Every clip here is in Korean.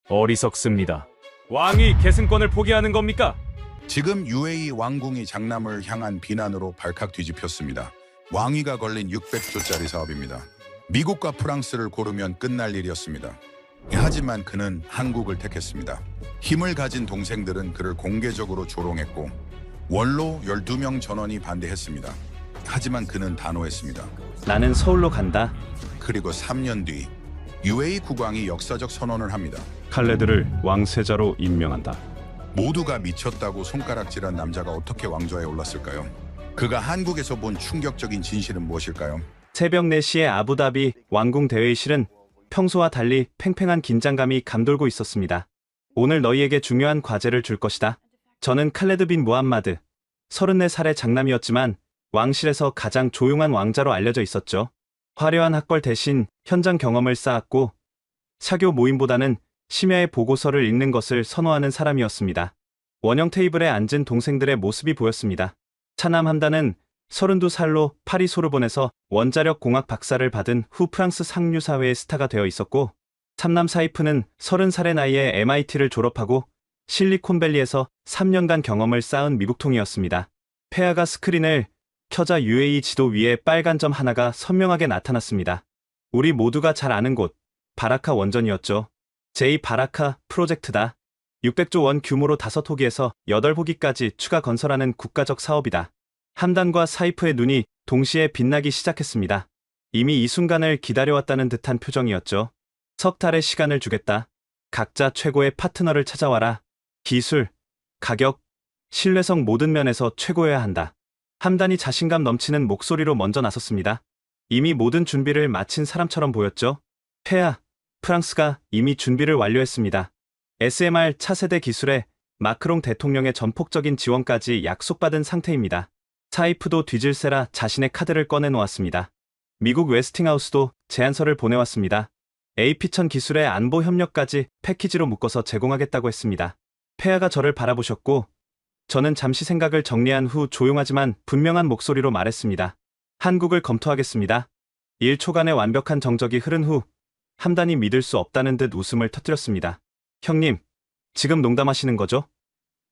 어리석습니다. 왕이 계승권을 포기하는 겁니까? 지금 UAE 왕궁이 장남을 향한 비난으로 발칵 뒤집혔습니다. 왕위가 걸린 600조짜리 사업입니다. 미국과 프랑스를 고르면 끝날 일이었습니다. 하지만 그는 한국을 택했습니다. 힘을 가진 동생들은 그를 공개적으로 조롱했고 원로 12명 전원이 반대했습니다. 하지만 그는 단호했습니다. 나는 서울로 간다. 그리고 3년 뒤 UAE 국왕이 역사적 선언을 합니다. 칼레드를 왕세자로 임명한다. 모두가 미쳤다고 손가락질한 남자가 어떻게 왕좌에 올랐을까요? 그가 한국에서 본 충격적인 진실은 무엇일까요? 새벽 4시에 아부다비 왕궁 대회의실은 평소와 달리 팽팽한 긴장감이 감돌고 있었습니다. 오늘 너희에게 중요한 과제를 줄 것이다. 저는 칼레드 빈 무함마드, 34살의 장남이었지만 왕실에서 가장 조용한 왕자로 알려져 있었죠. 화려한 학벌 대신 현장 경험을 쌓았고 사교 모임보다는 심야의 보고서를 읽는 것을 선호하는 사람이었습니다. 원형 테이블에 앉은 동생들의 모습이 보였습니다. 차남 함단은 32살로 파리 소르본에서 원자력 공학 박사를 받은 후 프랑스 상류사회의 스타가 되어 있었고, 삼남 사이프는 30살의 나이에 MIT를 졸업하고 실리콘밸리에서 3년간 경험을 쌓은 미국통이었습니다. 폐하가 스크린을 켜자 UAE 지도 위에 빨간 점 하나가 선명하게 나타났습니다. 우리 모두가 잘 아는 곳, 바라카 원전이었죠. 제2 바라카 프로젝트다. 600조 원 규모로 5호기에서 8호기까지 추가 건설하는 국가적 사업이다. 함단과 사이프의 눈이 동시에 빛나기 시작했습니다. 이미 이 순간을 기다려왔다는 듯한 표정이었죠. 석 달의 시간을 주겠다. 각자 최고의 파트너를 찾아와라. 기술, 가격, 신뢰성 모든 면에서 최고여야 한다. 함단이 자신감 넘치는 목소리로 먼저 나섰습니다. 이미 모든 준비를 마친 사람처럼 보였죠. 폐하, 프랑스가 이미 준비를 완료했습니다. SMR 차세대 기술에 마크롱 대통령의 전폭적인 지원까지 약속받은 상태입니다. 사이프도 뒤질세라 자신의 카드를 꺼내놓았습니다. 미국 웨스팅하우스도 제안서를 보내왔습니다. AP1000 기술의 안보 협력까지 패키지로 묶어서 제공하겠다고 했습니다. 폐하가 저를 바라보셨고 저는 잠시 생각을 정리한 후 조용하지만 분명한 목소리로 말했습니다. 한국을 검토하겠습니다. 1초간의 완벽한 정적이 흐른 후 함단이 믿을 수 없다는 듯 웃음을 터뜨렸습니다. 형님, 지금 농담하시는 거죠?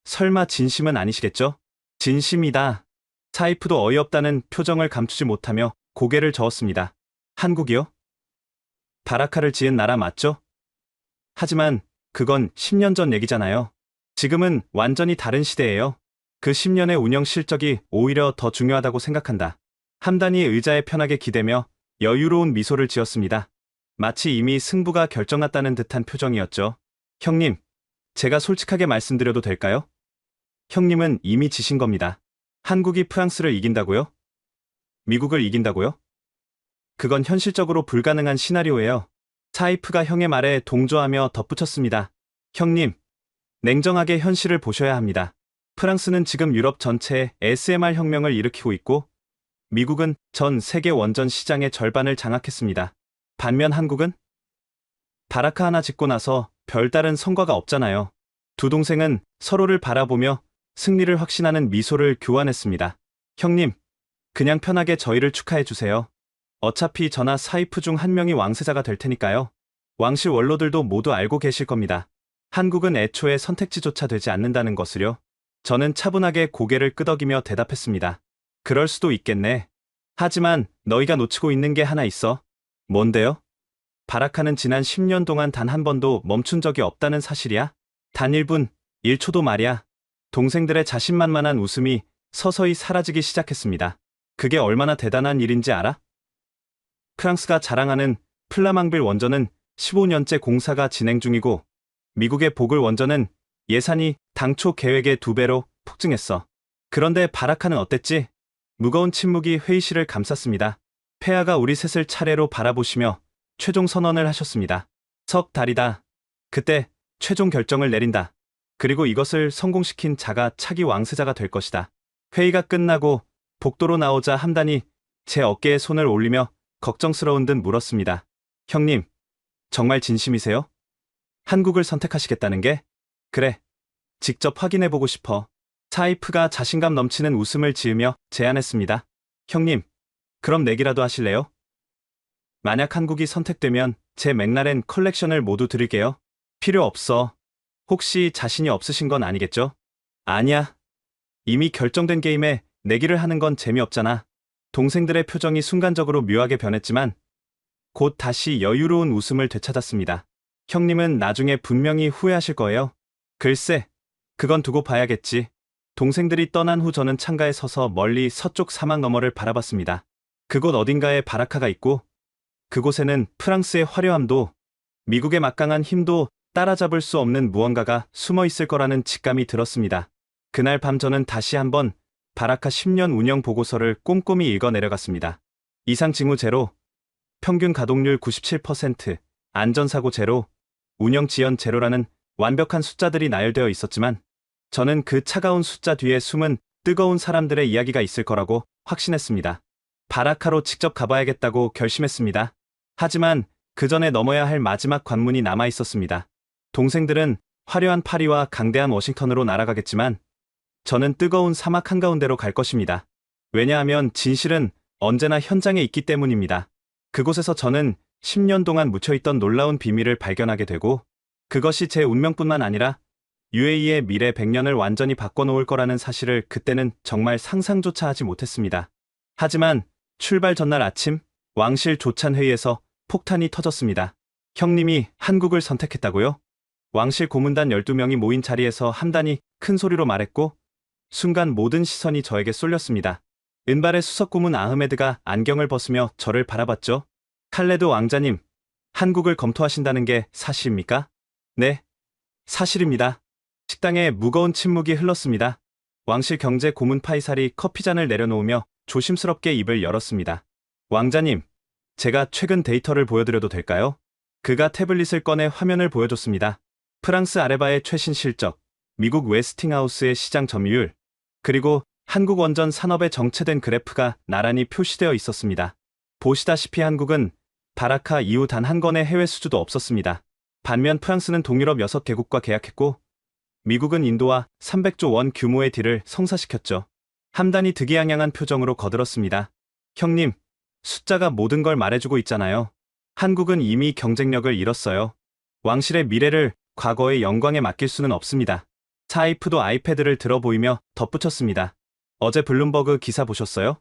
설마 진심은 아니시겠죠? 진심이다. 사이프도 어이없다는 표정을 감추지 못하며 고개를 저었습니다. 한국이요? 바라카를 지은 나라 맞죠? 하지만 그건 10년 전 얘기잖아요. 지금은 완전히 다른 시대예요. 그 10년의 운영 실적이 오히려 더 중요하다고 생각한다. 함단이 의자에 편하게 기대며 여유로운 미소를 지었습니다. 마치 이미 승부가 결정났다는 듯한 표정이었죠. 형님, 제가 솔직하게 말씀드려도 될까요? 형님은 이미 지신 겁니다. 한국이 프랑스를 이긴다고요? 미국을 이긴다고요? 그건 현실적으로 불가능한 시나리오예요. 사이프가 형의 말에 동조하며 덧붙였습니다. 형님, 냉정하게 현실을 보셔야 합니다. 프랑스는 지금 유럽 전체에 SMR 혁명을 일으키고 있고 미국은 전 세계 원전 시장의 절반을 장악했습니다. 반면 한국은? 바라카 하나 짓고 나서 별다른 성과가 없잖아요. 두 동생은 서로를 바라보며 승리를 확신하는 미소를 교환했습니다. 형님, 그냥 편하게 저희를 축하해주세요. 어차피 저나 사이프 중 한 명이 왕세자가 될 테니까요. 왕실 원로들도 모두 알고 계실 겁니다. 한국은 애초에 선택지조차 되지 않는다는 것을요. 저는 차분하게 고개를 끄덕이며 대답했습니다. 그럴 수도 있겠네. 하지만 너희가 놓치고 있는 게 하나 있어. 뭔데요? 바라카는 지난 10년 동안 단 한 번도 멈춘 적이 없다는 사실이야? 단 1분, 1초도 말이야. 동생들의 자신만만한 웃음이 서서히 사라지기 시작했습니다. 그게 얼마나 대단한 일인지 알아? 프랑스가 자랑하는 플라망빌 원전은 15년째 공사가 진행 중이고 미국의 보글 원전은 예산이 당초 계획의 2배로 폭증했어. 그런데 바라카는 어땠지? 무거운 침묵이 회의실을 감쌌습니다. 폐하가 우리 셋을 차례로 바라보시며 최종 선언을 하셨습니다. 석 달이다. 그때 최종 결정을 내린다. 그리고 이것을 성공시킨 자가 차기 왕세자가 될 것이다. 회의가 끝나고 복도로 나오자 함단이 제 어깨에 손을 올리며 걱정스러운 듯 물었습니다. 형님, 정말 진심이세요? 한국을 선택하시겠다는 게? 그래, 직접 확인해보고 싶어. 사이프가 자신감 넘치는 웃음을 지으며 제안했습니다. 형님, 그럼 내기라도 하실래요? 만약 한국이 선택되면 제 맥라렌 컬렉션을 모두 드릴게요. 필요 없어. 혹시 자신이 없으신 건 아니겠죠? 아니야. 이미 결정된 게임에 내기를 하는 건 재미없잖아. 동생들의 표정이 순간적으로 묘하게 변했지만 곧 다시 여유로운 웃음을 되찾았습니다. 형님은 나중에 분명히 후회하실 거예요. 글쎄, 그건 두고 봐야겠지. 동생들이 떠난 후 저는 창가에 서서 멀리 서쪽 사막 너머를 바라봤습니다. 그곳 어딘가에 바라카가 있고 그곳에는 프랑스의 화려함도 미국의 막강한 힘도 따라잡을 수 없는 무언가가 숨어 있을 거라는 직감이 들었습니다. 그날 밤 저는 다시 한번 바라카 10년 운영 보고서를 꼼꼼히 읽어 내려갔습니다. 이상 징후 제로, 평균 가동률 97%, 안전사고 제로, 운영 지연 제로라는 완벽한 숫자들이 나열되어 있었지만 저는 그 차가운 숫자 뒤에 숨은 뜨거운 사람들의 이야기가 있을 거라고 확신했습니다. 바라카로 직접 가봐야겠다고 결심했습니다. 하지만 그 전에 넘어야 할 마지막 관문이 남아 있었습니다. 동생들은 화려한 파리와 강대한 워싱턴으로 날아가겠지만 저는 뜨거운 사막 한가운데로 갈 것입니다. 왜냐하면 진실은 언제나 현장에 있기 때문입니다. 그곳에서 저는 10년 동안 묻혀있던 놀라운 비밀을 발견하게 되고 그것이 제 운명뿐만 아니라 UAE의 미래 100년을 완전히 바꿔놓을 거라는 사실을 그때는 정말 상상조차 하지 못했습니다. 하지만 출발 전날 아침 왕실 조찬 회의에서 폭탄이 터졌습니다. 형님이 한국을 선택했다고요? 왕실 고문단 12명이 모인 자리에서 함단이 큰 소리로 말했고 순간 모든 시선이 저에게 쏠렸습니다. 은발의 수석 고문 아흐메드가 안경을 벗으며 저를 바라봤죠. 칼레드 왕자님, 한국을 검토하신다는 게 사실입니까? 네, 사실입니다. 식당에 무거운 침묵이 흘렀습니다. 왕실 경제 고문 파이살이 커피잔을 내려놓으며 조심스럽게 입을 열었습니다. 왕자님, 제가 최근 데이터를 보여드려도 될까요? 그가 태블릿을 꺼내 화면을 보여줬습니다. 프랑스 아레바의 최신 실적, 미국 웨스팅하우스의 시장 점유율, 그리고 한국 원전 산업의 정체된 그래프가 나란히 표시되어 있었습니다. 보시다시피 한국은 바라카 이후 단 한 건의 해외 수주도 없었습니다. 반면 프랑스는 동유럽 6개국과 계약했고 미국은 인도와 300조 원 규모의 딜을 성사시켰죠. 함단이 득이양양한 표정으로 거들었습니다. 형님, 숫자가 모든 걸 말해주고 있잖아요. 한국은 이미 경쟁력을 잃었어요. 왕실의 미래를 과거의 영광에 맡길 수는 없습니다. 사이프도 아이패드를 들어 보이며 덧붙였습니다. 어제 블룸버그 기사 보셨어요?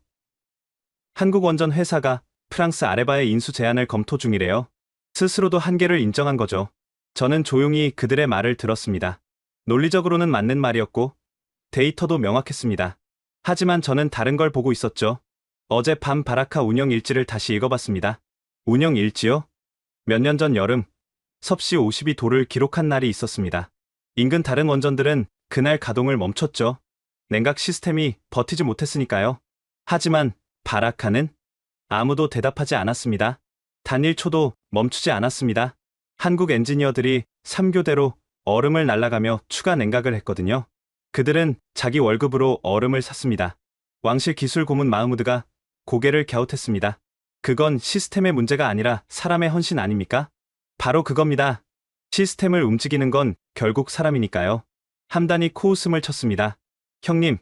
한국 원전 회사가 프랑스 아레바의 인수 제안을 검토 중이래요. 스스로도 한계를 인정한 거죠. 저는 조용히 그들의 말을 들었습니다. 논리적으로는 맞는 말이었고 데이터도 명확했습니다. 하지만 저는 다른 걸 보고 있었죠. 어제 밤 바라카 운영 일지를 다시 읽어봤습니다. 운영 일지요? 몇 년 전 여름, 섭씨 52도를 기록한 날이 있었습니다. 인근 다른 원전들은 그날 가동을 멈췄죠. 냉각 시스템이 버티지 못했으니까요. 하지만 바라카는 아무도 대답하지 않았습니다. 단 1초도 멈추지 않았습니다. 한국 엔지니어들이 3교대로 얼음을 날아가며 추가 냉각을 했거든요. 그들은 자기 월급으로 얼음을 샀습니다. 왕실 기술 고문 마흐무드가 고개를 갸웃했습니다. 그건 시스템의 문제가 아니라 사람의 헌신 아닙니까? 바로 그겁니다. 시스템을 움직이는 건 결국 사람이니까요. 함단이 코웃음을 쳤습니다. 형님,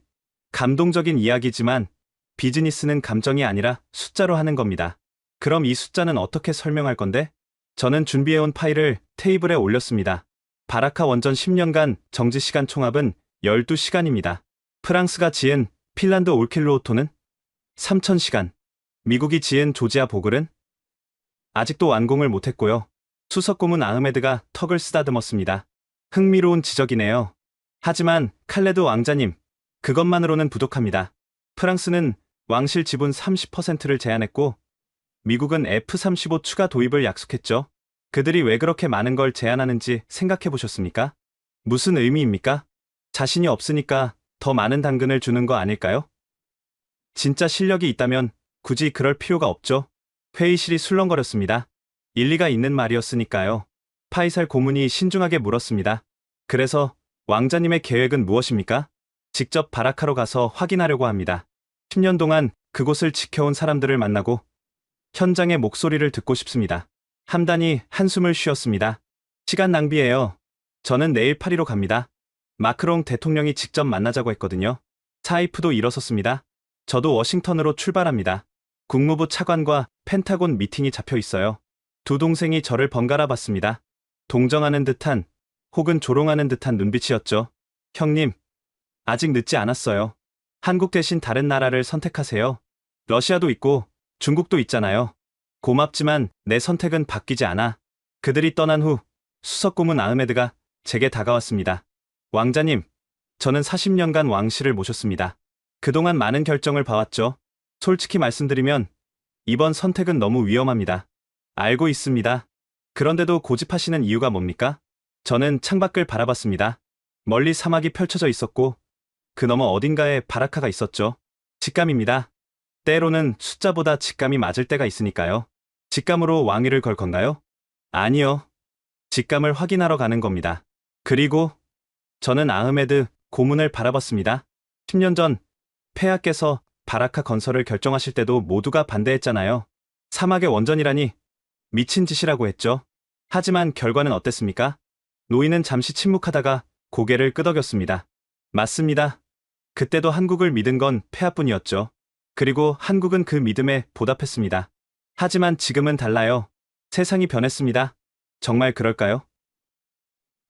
감동적인 이야기지만 비즈니스는 감정이 아니라 숫자로 하는 겁니다. 그럼 이 숫자는 어떻게 설명할 건데? 저는 준비해온 파일을 테이블에 올렸습니다. 바라카 원전 10년간 정지시간 총합은 12시간입니다. 프랑스가 지은 핀란드 올킬루오토는 3000시간, 미국이 지은 조지아 보글은 아직도 완공을 못했고요. 수석 고문 아흐메드가 턱을 쓰다듬었습니다. 흥미로운 지적이네요. 하지만 칼레드 왕자님, 그것만으로는 부족합니다. 프랑스는 왕실 지분 30%를 제안했고 미국은 F-35 추가 도입을 약속했죠. 그들이 왜 그렇게 많은 걸 제안하는지 생각해 보셨습니까? 무슨 의미입니까? 자신이 없으니까 더 많은 당근을 주는 거 아닐까요? 진짜 실력이 있다면 굳이 그럴 필요가 없죠. 회의실이 술렁거렸습니다. 일리가 있는 말이었으니까요. 파이살 고문이 신중하게 물었습니다. 그래서 왕자님의 계획은 무엇입니까? 직접 바라카로 가서 확인하려고 합니다. 10년 동안 그곳을 지켜온 사람들을 만나고 현장의 목소리를 듣고 싶습니다. 함단이 한숨을 쉬었습니다. 시간 낭비예요. 저는 내일 파리로 갑니다. 마크롱 대통령이 직접 만나자고 했거든요. 사이프도 일어섰습니다. 저도 워싱턴으로 출발합니다. 국무부 차관과 펜타곤 미팅이 잡혀 있어요. 두 동생이 저를 번갈아 봤습니다. 동정하는 듯한 혹은 조롱하는 듯한 눈빛이었죠. 형님, 아직 늦지 않았어요. 한국 대신 다른 나라를 선택하세요. 러시아도 있고 중국도 있잖아요. 고맙지만 내 선택은 바뀌지 않아. 그들이 떠난 후 수석 고문 아흐메드가 제게 다가왔습니다. 왕자님, 저는 40년간 왕실을 모셨습니다. 그동안 많은 결정을 봐왔죠. 솔직히 말씀드리면 이번 선택은 너무 위험합니다. 알고 있습니다. 그런데도 고집하시는 이유가 뭡니까? 저는 창밖을 바라봤습니다. 멀리 사막이 펼쳐져 있었고 그 너머 어딘가에 바라카가 있었죠. 직감입니다. 때로는 숫자보다 직감이 맞을 때가 있으니까요. 직감으로 왕위를 걸 건가요? 아니요. 직감을 확인하러 가는 겁니다. 그리고 저는 아흐메드 고문을 바라봤습니다. 10년 전 폐하께서 바라카 건설을 결정하실 때도 모두가 반대했잖아요. 사막의 원전이라니 미친 짓이라고 했죠. 하지만 결과는 어땠습니까? 노인은 잠시 침묵하다가 고개를 끄덕였습니다. 맞습니다. 그때도 한국을 믿은 건 폐하뿐이었죠. 그리고 한국은 그 믿음에 보답했습니다. 하지만 지금은 달라요. 세상이 변했습니다. 정말 그럴까요?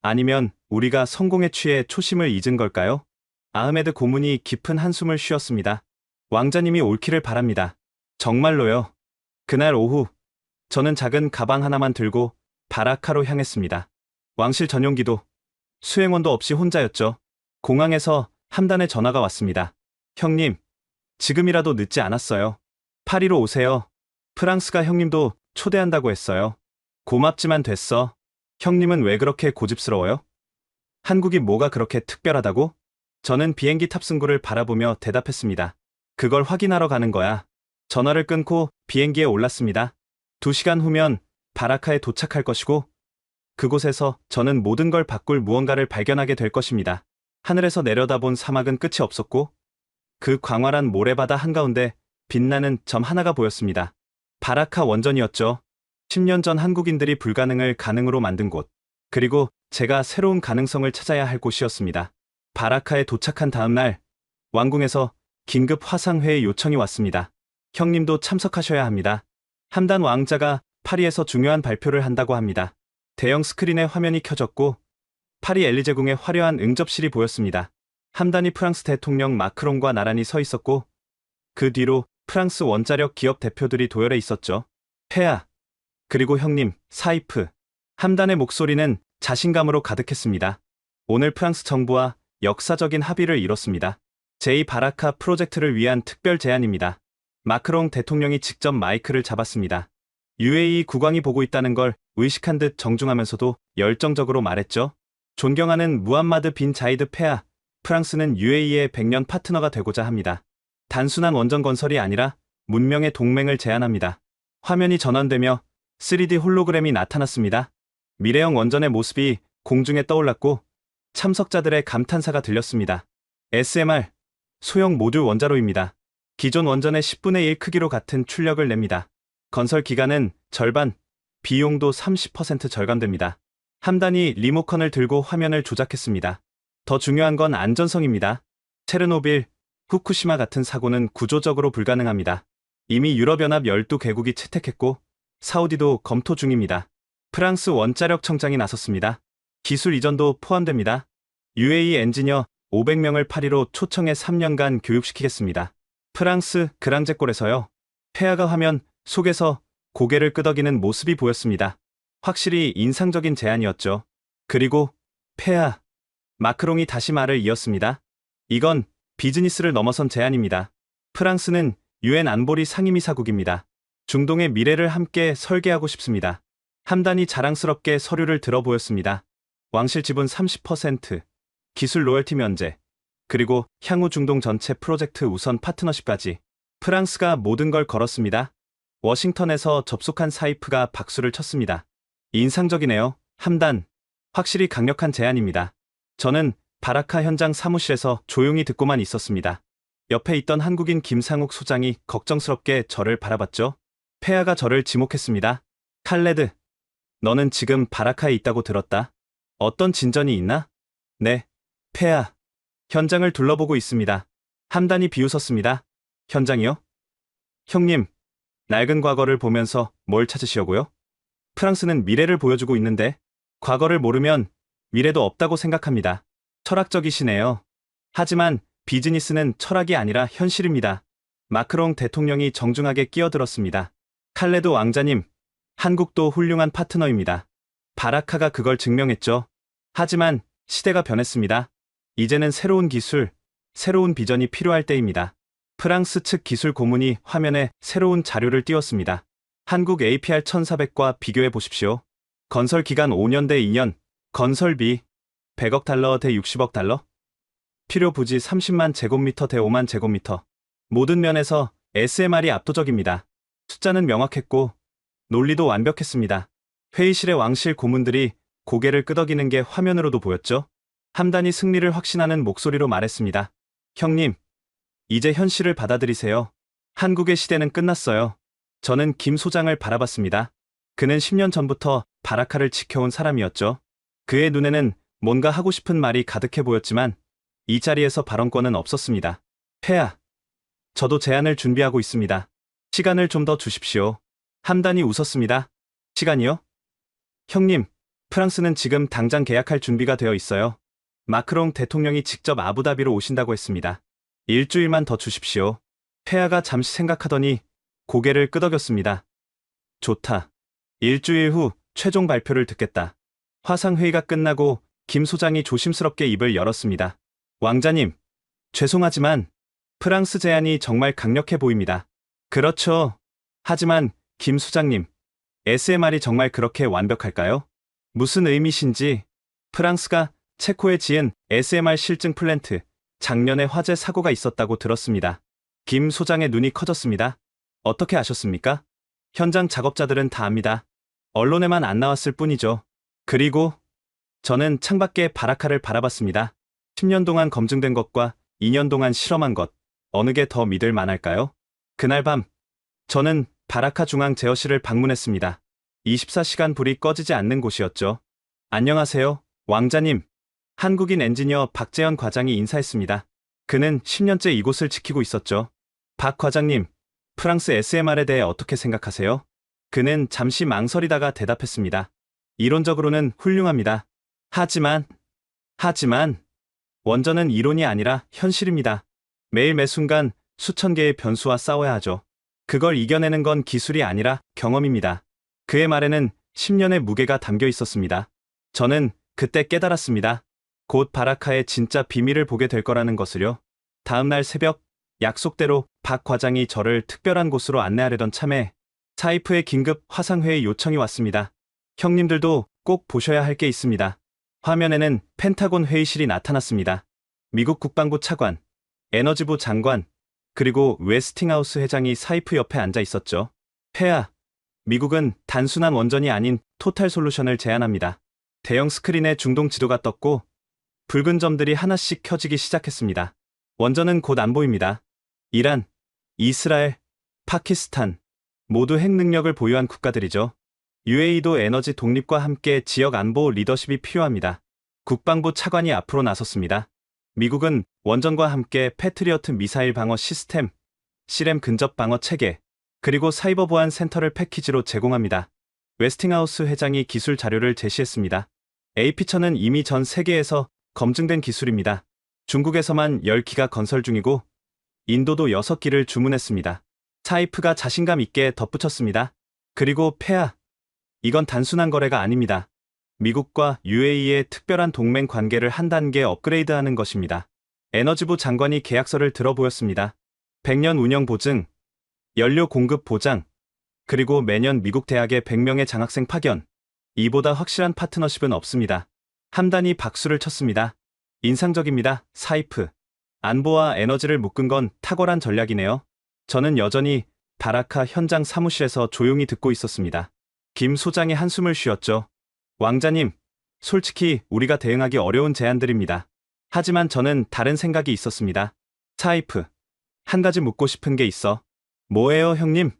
아니면 우리가 성공에 취해 초심을 잊은 걸까요? 아흐메드 고문이 깊은 한숨을 쉬었습니다. 왕자님이 옳기를 바랍니다. 정말로요. 그날 오후 저는 작은 가방 하나만 들고 바라카로 향했습니다. 왕실 전용기도, 수행원도 없이 혼자였죠. 공항에서 함단의 전화가 왔습니다. 형님, 지금이라도 늦지 않았어요. 파리로 오세요. 프랑스가 형님도 초대한다고 했어요. 고맙지만 됐어. 형님은 왜 그렇게 고집스러워요? 한국이 뭐가 그렇게 특별하다고? 저는 비행기 탑승구를 바라보며 대답했습니다. 그걸 확인하러 가는 거야. 전화를 끊고 비행기에 올랐습니다. 2시간 후면 바라카에 도착할 것이고 그곳에서 저는 모든 걸 바꿀 무언가를 발견하게 될 것입니다. 하늘에서 내려다본 사막은 끝이 없었고 그 광활한 모래바다 한가운데 빛나는 점 하나가 보였습니다. 바라카 원전이었죠. 10년 전 한국인들이 불가능을 가능으로 만든 곳. 그리고 제가 새로운 가능성을 찾아야 할 곳이었습니다. 바라카에 도착한 다음 날 왕궁에서 긴급 화상회의 요청이 왔습니다. 형님도 참석하셔야 합니다. 함단 왕자가 파리에서 중요한 발표를 한다고 합니다. 대형 스크린에 화면이 켜졌고 파리 엘리제궁에 화려한 응접실이 보였습니다. 함단이 프랑스 대통령 마크롱과 나란히 서 있었고 그 뒤로 프랑스 원자력 기업 대표들이 도열해 있었죠. 폐하, 그리고 형님, 사이프. 함단의 목소리는 자신감으로 가득했습니다. 오늘 프랑스 정부와 역사적인 합의를 이뤘습니다. 제2바라카 프로젝트를 위한 특별 제안입니다. 마크롱 대통령이 직접 마이크를 잡았습니다. UAE 국왕이 보고 있다는 걸 의식한 듯 정중하면서도 열정적으로 말했죠. 존경하는 무함마드 빈 자이드 폐하, 프랑스는 UAE의 100년 파트너가 되고자 합니다. 단순한 원전 건설이 아니라 문명의 동맹을 제안합니다. 화면이 전환되며 3D 홀로그램이 나타났습니다. 미래형 원전의 모습이 공중에 떠올랐고 참석자들의 감탄사가 들렸습니다. SMR, 소형 모듈 원자로입니다. 기존 원전의 10분의 1 크기로 같은 출력을 냅니다. 건설 기간은 절반, 비용도 30% 절감됩니다. 함단이 리모컨을 들고 화면을 조작했습니다. 더 중요한 건 안전성입니다. 체르노빌, 후쿠시마 같은 사고는 구조적으로 불가능합니다. 이미 유럽연합 12개국이 채택했고 사우디도 검토 중입니다. 프랑스 원자력 청장이 나섰습니다. 기술 이전도 포함됩니다. UAE 엔지니어 500명을 파리로 초청해 3년간 교육시키겠습니다. 프랑스 그랑제골에서요. 폐하가 화면 속에서 고개를 끄덕이는 모습이 보였습니다. 확실히 인상적인 제안이었죠. 그리고 폐하, 마크롱이 다시 말을 이었습니다. 이건 비즈니스를 넘어선 제안입니다. 프랑스는 UN 안보리 상임이사국입니다. 중동의 미래를 함께 설계하고 싶습니다. 함단이 자랑스럽게 서류를 들어보였습니다. 왕실 지분 30%, 기술 로열티 면제, 그리고 향후 중동 전체 프로젝트 우선 파트너십까지. 프랑스가 모든 걸 걸었습니다. 워싱턴에서 접속한 사이프가 박수를 쳤습니다. 인상적이네요. 함단, 확실히 강력한 제안입니다. 저는 바라카 현장 사무실에서 조용히 듣고만 있었습니다. 옆에 있던 한국인 김상욱 소장이 걱정스럽게 저를 바라봤죠. 폐하가 저를 지목했습니다. 칼레드, 너는 지금 바라카에 있다고 들었다. 어떤 진전이 있나? 네, 폐하. 현장을 둘러보고 있습니다. 함단이 비웃었습니다. 현장이요? 형님, 낡은 과거를 보면서 뭘 찾으시려고요? 프랑스는 미래를 보여주고 있는데 과거를 모르면 미래도 없다고 생각합니다. 철학적이시네요. 하지만 비즈니스는 철학이 아니라 현실입니다. 마크롱 대통령이 정중하게 끼어들었습니다. 칼레드 왕자님, 한국도 훌륭한 파트너입니다. 바라카가 그걸 증명했죠. 하지만 시대가 변했습니다. 이제는 새로운 기술, 새로운 비전이 필요할 때입니다. 프랑스 측 기술 고문이 화면에 새로운 자료를 띄웠습니다. 한국 APR 1400과 비교해 보십시오. 건설 기간 5년 대 2년, 건설비 100억 달러 대 60억 달러, 필요 부지 30만 제곱미터 대 5만 제곱미터. 모든 면에서 SMR이 압도적입니다. 숫자는 명확했고 논리도 완벽했습니다. 회의실의 왕실 고문들이 고개를 끄덕이는 게 화면으로도 보였죠. 함단이 승리를 확신하는 목소리로 말했습니다. 형님, 이제 현실을 받아들이세요. 한국의 시대는 끝났어요. 저는 김 소장을 바라봤습니다. 그는 10년 전부터 바라카를 지켜온 사람이었죠. 그의 눈에는 뭔가 하고 싶은 말이 가득해 보였지만 이 자리에서 발언권은 없었습니다. 폐하, 저도 제안을 준비하고 있습니다. 시간을 좀 더 주십시오. 함단이 웃었습니다. 시간이요? 형님, 프랑스는 지금 당장 계약할 준비가 되어 있어요. 마크롱 대통령이 직접 아부다비로 오신다고 했습니다. 일주일만 더 주십시오. 폐하가 잠시 생각하더니 고개를 끄덕였습니다. 좋다. 일주일 후 최종 발표를 듣겠다. 화상회의가 끝나고 김 소장이 조심스럽게 입을 열었습니다. 왕자님, 죄송하지만 프랑스 제안이 정말 강력해 보입니다. 그렇죠. 하지만 김 소장님, SMR이 정말 그렇게 완벽할까요? 무슨 의미신지. 프랑스가 체코에 지은 SMR 실증 플랜트, 작년에 화재 사고가 있었다고 들었습니다. 김 소장의 눈이 커졌습니다. 어떻게 아셨습니까? 현장 작업자들은 다 압니다. 언론에만 안 나왔을 뿐이죠. 그리고 저는 창밖에 바라카를 바라봤습니다. 10년 동안 검증된 것과 2년 동안 실험한 것, 어느 게 더 믿을 만할까요? 그날 밤, 저는 바라카 중앙 제어실을 방문했습니다. 24시간 불이 꺼지지 않는 곳이었죠. 안녕하세요, 왕자님. 한국인 엔지니어 박재현 과장이 인사했습니다. 그는 10년째 이곳을 지키고 있었죠. 박 과장님, 프랑스 SMR에 대해 어떻게 생각하세요? 그는 잠시 망설이다가 대답했습니다. 이론적으로는 훌륭합니다. 하지만, 원전은 이론이 아니라 현실입니다. 매일 매순간 수천 개의 변수와 싸워야 하죠. 그걸 이겨내는 건 기술이 아니라 경험입니다. 그의 말에는 10년의 무게가 담겨 있었습니다. 저는 그때 깨달았습니다. 곧 바라카의 진짜 비밀을 보게 될 거라는 것을요. 다음날 새벽, 약속대로 박 과장이 저를 특별한 곳으로 안내하려던 참에 사이프의 긴급 화상회의 요청이 왔습니다. 형님들도 꼭 보셔야 할 게 있습니다. 화면에는 펜타곤 회의실이 나타났습니다. 미국 국방부 차관, 에너지부 장관, 그리고 웨스팅하우스 회장이 사이프 옆에 앉아 있었죠. 폐하, 미국은 단순한 원전이 아닌 토탈 솔루션을 제안합니다. 대형 스크린에 중동 지도가 떴고 붉은 점들이 하나씩 켜지기 시작했습니다. 원전은 곧 안 보입니다. 이란, 이스라엘, 파키스탄 모두 핵 능력을 보유한 국가들이죠. UAE도 에너지 독립과 함께 지역 안보 리더십이 필요합니다. 국방부 차관이 앞으로 나섰습니다. 미국은 원전과 함께 패트리어트 미사일 방어 시스템, 시램 근접 방어 체계, 그리고 사이버 보안 센터를 패키지로 제공합니다. 웨스팅하우스 회장이 기술 자료를 제시했습니다. AP처는 이미 전 세계에서 검증된 기술입니다. 중국에서만 10기가 건설 중이고 인도도 6기를 주문했습니다. 사이프가 자신감 있게 덧붙였습니다. 그리고 폐하, 이건 단순한 거래가 아닙니다. 미국과 UAE의 특별한 동맹 관계를 한 단계 업그레이드하는 것입니다. 에너지부 장관이 계약서를 들어보였습니다. 100년 운영 보증, 연료 공급 보장, 그리고 매년 미국 대학에 100명의 장학생 파견. 이보다 확실한 파트너십은 없습니다. 함단이 박수를 쳤습니다. 인상적입니다, 사이프. 안보와 에너지를 묶은 건 탁월한 전략이네요. 저는 여전히 바라카 현장 사무실에서 조용히 듣고 있었습니다. 김 소장이 한숨을 쉬었죠. 왕자님, 솔직히 우리가 대응하기 어려운 제안들입니다. 하지만 저는 다른 생각이 있었습니다. 사이프, 한 가지 묻고 싶은 게 있어. 뭐예요, 형님?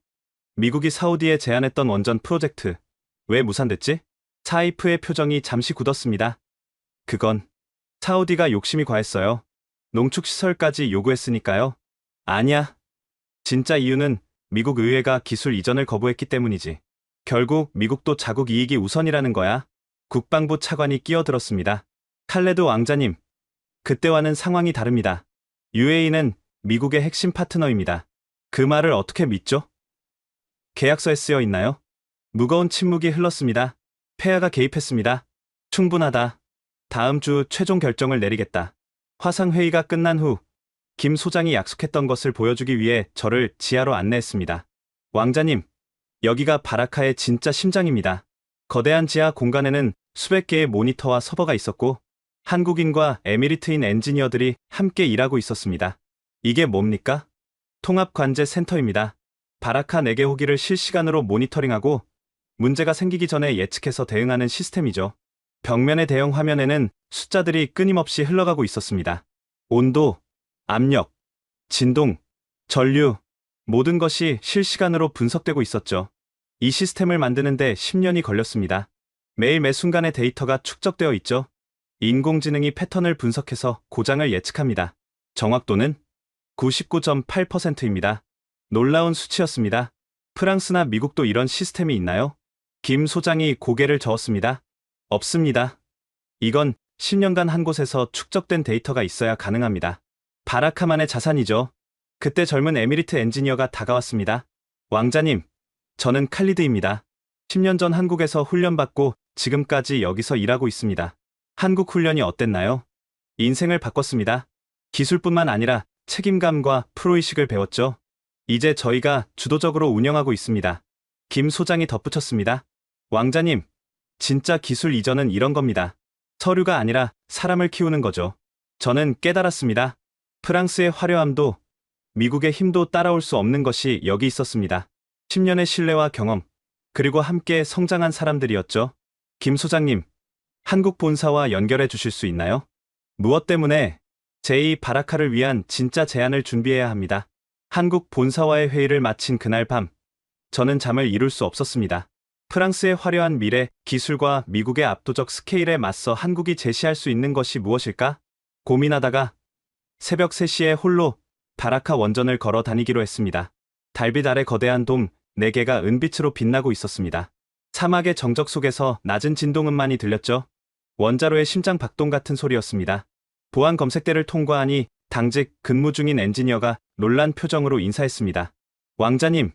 미국이 사우디에 제안했던 원전 프로젝트, 왜 무산됐지? 사이프의 표정이 잠시 굳었습니다. 그건 사우디가 욕심이 과했어요. 농축시설까지 요구했으니까요. 아니야. 진짜 이유는 미국 의회가 기술 이전을 거부했기 때문이지. 결국 미국도 자국 이익이 우선이라는 거야. 국방부 차관이 끼어들었습니다. 칼레드 왕자님, 그때와는 상황이 다릅니다. UAE는 미국의 핵심 파트너입니다. 그 말을 어떻게 믿죠? 계약서에 쓰여 있나요? 무거운 침묵이 흘렀습니다. 폐하가 개입했습니다. 충분하다. 다음 주 최종 결정을 내리겠다. 화상회의가 끝난 후 김 소장이 약속했던 것을 보여주기 위해 저를 지하로 안내했습니다. 왕자님, 여기가 바라카의 진짜 심장입니다. 거대한 지하 공간에는 수백 개의 모니터와 서버가 있었고 한국인과 에미리트인 엔지니어들이 함께 일하고 있었습니다. 이게 뭡니까? 통합관제센터입니다. 바라카 4개 호기를 실시간으로 모니터링하고 문제가 생기기 전에 예측해서 대응하는 시스템이죠. 벽면의 대형 화면에는 숫자들이 끊임없이 흘러가고 있었습니다. 온도, 압력, 진동, 전류, 모든 것이 실시간으로 분석되고 있었죠. 이 시스템을 만드는데 10년이 걸렸습니다. 매일 매 순간의 데이터가 축적되어 있죠. 인공지능이 패턴을 분석해서 고장을 예측합니다. 정확도는 99.8%입니다. 놀라운 수치였습니다. 프랑스나 미국도 이런 시스템이 있나요? 김 소장이 고개를 저었습니다. 없습니다. 이건 10년간 한 곳에서 축적된 데이터가 있어야 가능합니다. 바라카만의 자산이죠. 그때 젊은 에미리트 엔지니어가 다가왔습니다. 왕자님, 저는 칼리드입니다. 10년 전 한국에서 훈련받고 지금까지 여기서 일하고 있습니다. 한국 훈련이 어땠나요? 인생을 바꿨습니다. 기술뿐만 아니라 책임감과 프로의식을 배웠죠. 이제 저희가 주도적으로 운영하고 있습니다. 김 소장이 덧붙였습니다. 왕자님, 진짜 기술 이전은 이런 겁니다. 서류가 아니라 사람을 키우는 거죠. 저는 깨달았습니다. 프랑스의 화려함도 미국의 힘도 따라올 수 없는 것이 여기 있었습니다. 10년의 신뢰와 경험, 그리고 함께 성장한 사람들이었죠. 김 소장님, 한국 본사와 연결해 주실 수 있나요? 무엇 때문에? 제2 바라카를 위한 진짜 제안을 준비해야 합니다. 한국 본사와의 회의를 마친 그날 밤, 저는 잠을 이룰 수 없었습니다. 프랑스의 화려한 미래, 기술과 미국의 압도적 스케일에 맞서 한국이 제시할 수 있는 것이 무엇일까? 고민하다가 새벽 3시에 홀로 바라카 원전을 걸어 다니기로 했습니다. 달빛 아래 거대한 돔 4개가 은빛으로 빛나고 있었습니다. 사막의 정적 속에서 낮은 진동음만이 들렸죠. 원자로의 심장 박동 같은 소리였습니다. 보안 검색대를 통과하니 당직 근무 중인 엔지니어가 놀란 표정으로 인사했습니다. 왕자님,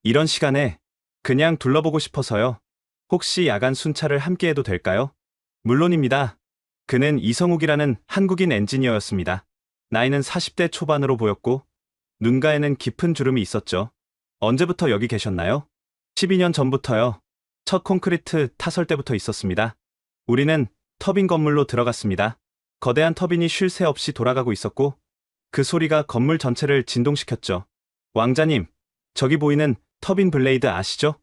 이런 시간에 그냥 둘러보고 싶어서요. 혹시 야간 순찰을 함께해도 될까요? 물론입니다. 그는 이성욱이라는 한국인 엔지니어였습니다. 나이는 40대 초반으로 보였고 눈가에는 깊은 주름이 있었죠. 언제부터 여기 계셨나요? 12년 전부터요. 첫 콘크리트 타설 때부터 있었습니다. 우리는 터빈 건물로 들어갔습니다. 거대한 터빈이 쉴 새 없이 돌아가고 있었고 그 소리가 건물 전체를 진동시켰죠. 왕자님, 저기 보이는 터빈 블레이드 아시죠?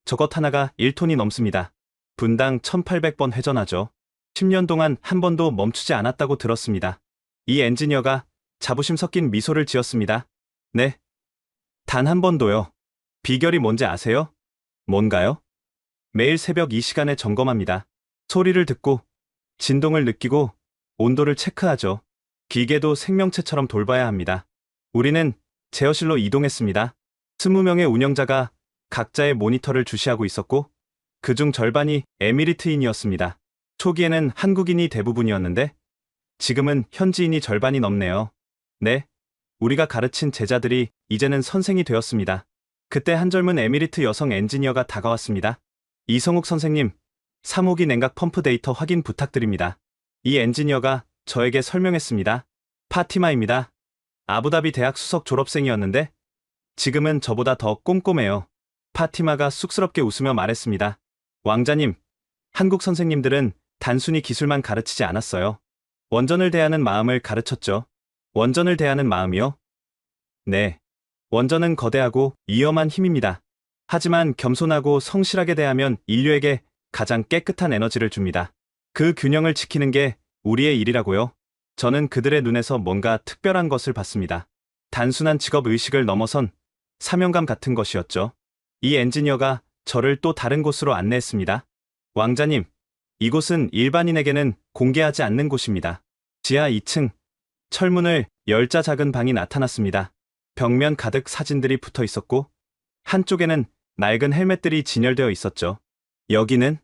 저것 하나가 1톤이 넘습니다. 분당 1800번 회전하죠. 10년 동안 한 번도 멈추지 않았다고 들었습니다. 이 엔지니어가 자부심 섞인 미소를 지었습니다. 네. 단 한 번도요. 비결이 뭔지 아세요? 뭔가요? 매일 새벽 이 시간에 점검합니다. 소리를 듣고 진동을 느끼고 온도를 체크하죠. 기계도 생명체처럼 돌봐야 합니다. 우리는 제어실로 이동했습니다. 20명의 운영자가 각자의 모니터를 주시하고 있었고 그중 절반이 에미리트인이었습니다. 초기에는 한국인이 대부분이었는데 지금은 현지인이 절반이 넘네요. 네, 우리가 가르친 제자들이 이제는 선생이 되었습니다. 그때 한 젊은 에미리트 여성 엔지니어가 다가왔습니다. 이성욱 선생님, 3호기 냉각 펌프 데이터 확인 부탁드립니다. 이 엔지니어가 저에게 설명했습니다. 파티마입니다. 아부다비 대학 수석 졸업생이었는데 지금은 저보다 더 꼼꼼해요. 파티마가 쑥스럽게 웃으며 말했습니다. 왕자님, 한국 선생님들은 단순히 기술만 가르치지 않았어요. 원전을 대하는 마음을 가르쳤죠. 원전을 대하는 마음이요? 네. 원전은 거대하고 위험한 힘입니다. 하지만 겸손하고 성실하게 대하면 인류에게 가장 깨끗한 에너지를 줍니다. 그 균형을 지키는 게 우리의 일이라고요. 저는 그들의 눈에서 뭔가 특별한 것을 봤습니다. 단순한 직업 의식을 넘어선 사명감 같은 것이었죠. 이 엔지니어가 저를 또 다른 곳으로 안내했습니다. 왕자님, 이곳은 일반인에게는 공개하지 않는 곳입니다. 지하 2층, 철문을 열자 작은 방이 나타났습니다. 벽면 가득 사진들이 붙어 있었고 한쪽에는 낡은 헬멧들이 진열되어 있었죠. 여기는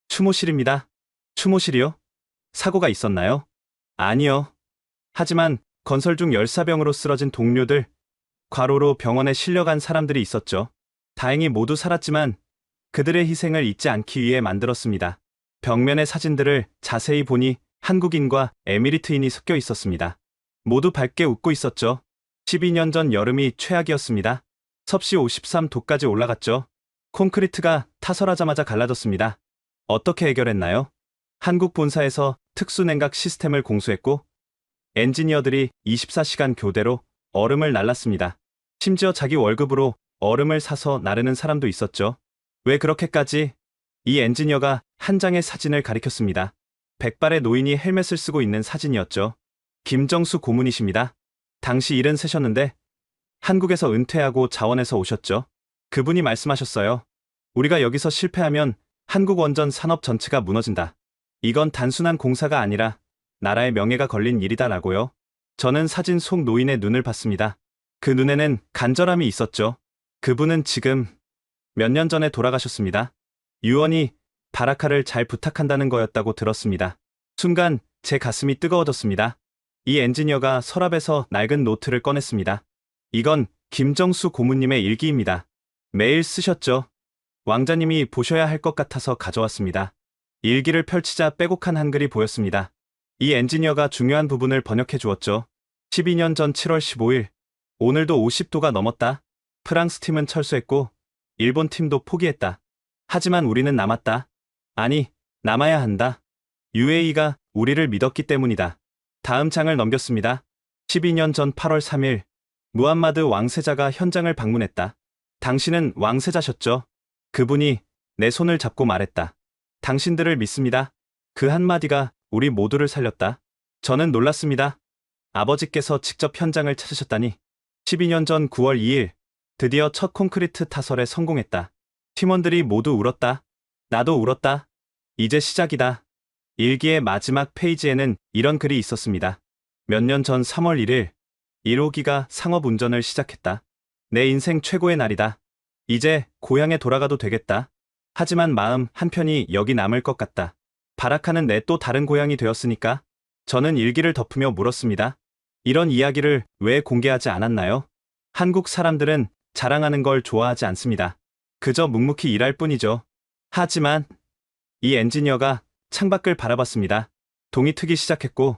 추모실입니다. 추모실이요? 사고가 있었나요? 아니요. 하지만 건설 중 열사병으로 쓰러진 동료들, 과로로 병원에 실려간 사람들이 있었죠. 다행히 모두 살았지만 그들의 희생을 잊지 않기 위해 만들었습니다. 벽면의 사진들을 자세히 보니 한국인과 에미리트인이 섞여 있었습니다. 모두 밝게 웃고 있었죠. 12년 전 여름이 최악이었습니다. 섭씨 53도까지 올라갔죠. 콘크리트가 타설하자마자 갈라졌습니다. 어떻게 해결했나요? 한국 본사에서 특수냉각 시스템을 공수했고 엔지니어들이 24시간 교대로 얼음을 날랐습니다. 심지어 자기 월급으로 얼음을 사서 나르는 사람도 있었죠. 왜 그렇게까지? 이 엔지니어가 한 장의 사진을 가리켰습니다. 백발의 노인이 헬멧을 쓰고 있는 사진이었죠. 김정수 고문이십니다. 당시 73이셨는데 한국에서 은퇴하고 자원에서 오셨죠. 그분이 말씀하셨어요. 우리가 여기서 실패하면 한국 원전 산업 전체가 무너진다. 이건 단순한 공사가 아니라 나라의 명예가 걸린 일이다라고요. 저는 사진 속 노인의 눈을 봤습니다. 그 눈에는 간절함이 있었죠. 그분은 지금 몇 년 전에 돌아가셨습니다. 유언이 바라카를 잘 부탁한다는 거였다고 들었습니다. 순간 제 가슴이 뜨거워졌습니다. 이 엔지니어가 서랍에서 낡은 노트를 꺼냈습니다. 이건 김정수 고문님의 일기입니다. 매일 쓰셨죠? 왕자님이 보셔야 할 것 같아서 가져왔습니다. 일기를 펼치자 빼곡한 한글이 보였습니다. 이 엔지니어가 중요한 부분을 번역해 주었죠. 12년 전 7월 15일, 오늘도 50도가 넘었다. 프랑스 팀은 철수했고 일본 팀도 포기했다. 하지만 우리는 남았다. 아니, 남아야 한다. UAE가 우리를 믿었기 때문이다. 다음 장을 넘겼습니다. 12년 전 8월 3일, 무함마드 왕세자가 현장을 방문했다. 당신은 왕세자셨죠? 그분이 내 손을 잡고 말했다. 당신들을 믿습니다. 그 한마디가 우리 모두를 살렸다. 저는 놀랐습니다. 아버지께서 직접 현장을 찾으셨다니. 12년 전 9월 2일, 드디어 첫 콘크리트 타설에 성공했다. 팀원들이 모두 울었다. 나도 울었다. 이제 시작이다. 일기의 마지막 페이지에는 이런 글이 있었습니다. 몇 년 전 3월 1일, 1호기가 상업 운전을 시작했다. 내 인생 최고의 날이다. 이제 고향에 돌아가도 되겠다. 하지만 마음 한편이 여기 남을 것 같다. 바라카는 내 또 다른 고향이 되었으니까. 저는 일기를 덮으며 물었습니다. 이런 이야기를 왜 공개하지 않았나요? 한국 사람들은 자랑하는 걸 좋아하지 않습니다. 그저 묵묵히 일할 뿐이죠. 하지만 이 엔지니어가 창밖을 바라봤습니다. 동이 트기 시작했고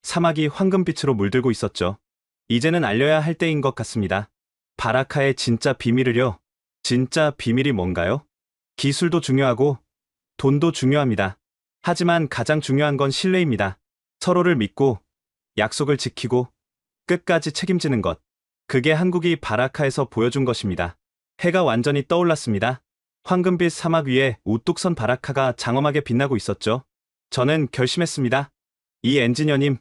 사막이 황금빛으로 물들고 있었죠. 이제는 알려야 할 때인 것 같습니다. 바라카의 진짜 비밀을요. 진짜 비밀이 뭔가요? 기술도 중요하고 돈도 중요합니다. 하지만 가장 중요한 건 신뢰입니다. 서로를 믿고 약속을 지키고 끝까지 책임지는 것. 그게 한국이 바라카에서 보여준 것입니다. 해가 완전히 떠올랐습니다. 황금빛 사막 위에 우뚝 선 바라카가 장엄하게 빛나고 있었죠. 저는 결심했습니다. 이 엔지니어님,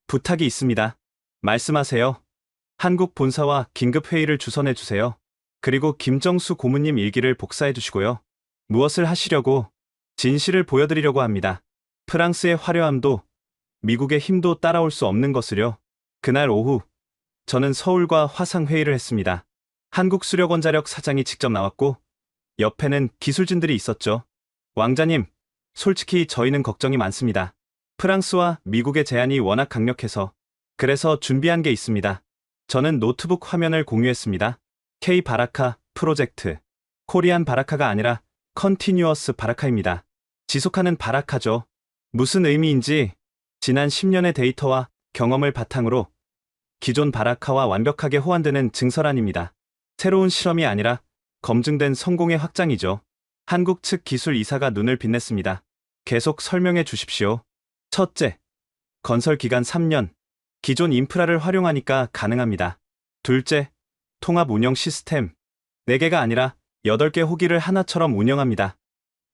부탁이 있습니다. 말씀하세요. 한국 본사와 긴급 회의를 주선해 주세요. 그리고 김정수 고문님 일기를 복사해 주시고요. 무엇을 하시려고? 진실을 보여드리려고 합니다. 프랑스의 화려함도 미국의 힘도 따라올 수 없는 것을요. 그날 오후 저는 서울과 화상회의를 했습니다. 한국수력원자력 사장이 직접 나왔고 옆에는 기술진들이 있었죠. 왕자님, 솔직히 저희는 걱정이 많습니다. 프랑스와 미국의 제안이 워낙 강력해서. 그래서 준비한 게 있습니다. 저는 노트북 화면을 공유했습니다. K 바라카 프로젝트. 코리안 바라카가 아니라 컨티뉴어스 바라카입니다. 지속하는 바라카죠. 무슨 의미인지 지난 10년의 데이터와 경험을 바탕으로 기존 바라카와 완벽하게 호환되는 증설안입니다. 새로운 실험이 아니라 검증된 성공의 확장이죠. 한국 측 기술 이사가 눈을 빛냈습니다. 계속 설명해 주십시오. 첫째, 건설 기간 3년. 기존 인프라를 활용하니까 가능합니다. 둘째, 통합 운영 시스템. 4개가 아니라 8개 호기를 하나처럼 운영합니다.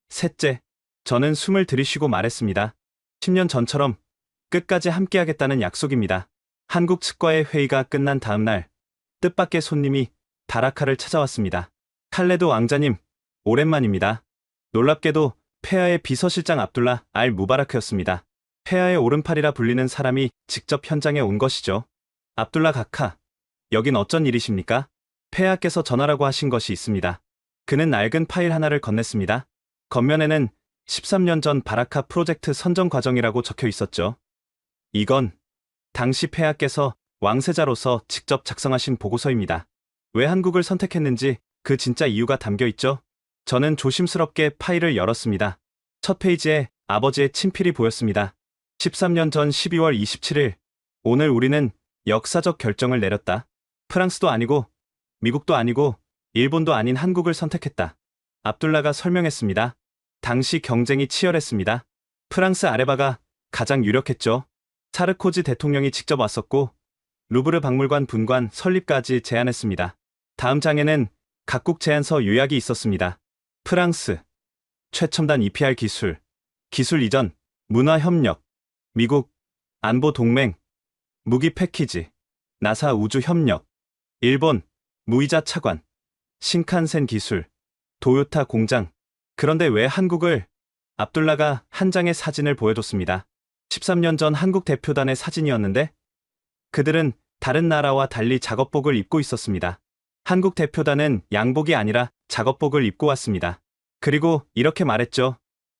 셋째, 저는 숨을 들이쉬고 말했습니다. 10년 전처럼 끝까지 함께하겠다는 약속입니다. 한국 측과의 회의가 끝난 다음 날, 뜻밖의 손님이 바라카를 찾아왔습니다. 칼레드 왕자님, 오랜만입니다. 놀랍게도 폐하의 비서실장 압둘라 알 무바라크였습니다. 폐하의 오른팔이라 불리는 사람이 직접 현장에 온 것이죠. 압둘라 가카, 여긴 어쩐 일이십니까? 폐하께서 전하라고 하신 것이 있습니다. 그는 낡은 파일 하나를 건넸습니다. 겉면에는 13년 전 바라카 프로젝트 선정 과정이라고 적혀 있었죠. 이건 당시 폐하께서 왕세자로서 직접 작성하신 보고서입니다. 왜 한국을 선택했는지 그 진짜 이유가 담겨 있죠. 저는 조심스럽게 파일을 열었습니다. 첫 페이지에 아버지의 친필이 보였습니다. 13년 전 12월 27일, 오늘 우리는 역사적 결정을 내렸다. 프랑스도 아니고 미국도 아니고 일본도 아닌 한국을 선택했다. 압둘라가 설명했습니다. 당시 경쟁이 치열했습니다. 프랑스 아레바가 가장 유력했죠. 사르코지 대통령이 직접 왔었고 루브르 박물관 분관 설립까지 제안했습니다. 다음 장에는 각국 제안서 요약이 있었습니다. 프랑스, 최첨단 EPR 기술, 기술 이전, 문화 협력, 미국, 안보 동맹, 무기 패키지, 나사 우주 협력, 일본, 무이자 차관, 신칸센 기술, 도요타 공장. 그런데 왜 한국을? 압둘라가 한 장의 사진을 보여줬습니다. 13년 전 한국 대표단의 사진이었는데 그들은 다른 나라와 달리 작업복을 입고 있었습니다. 한국 대표단은 양복이 아니라 작업복을 입고 왔습니다. 그리고 이렇게 말했죠.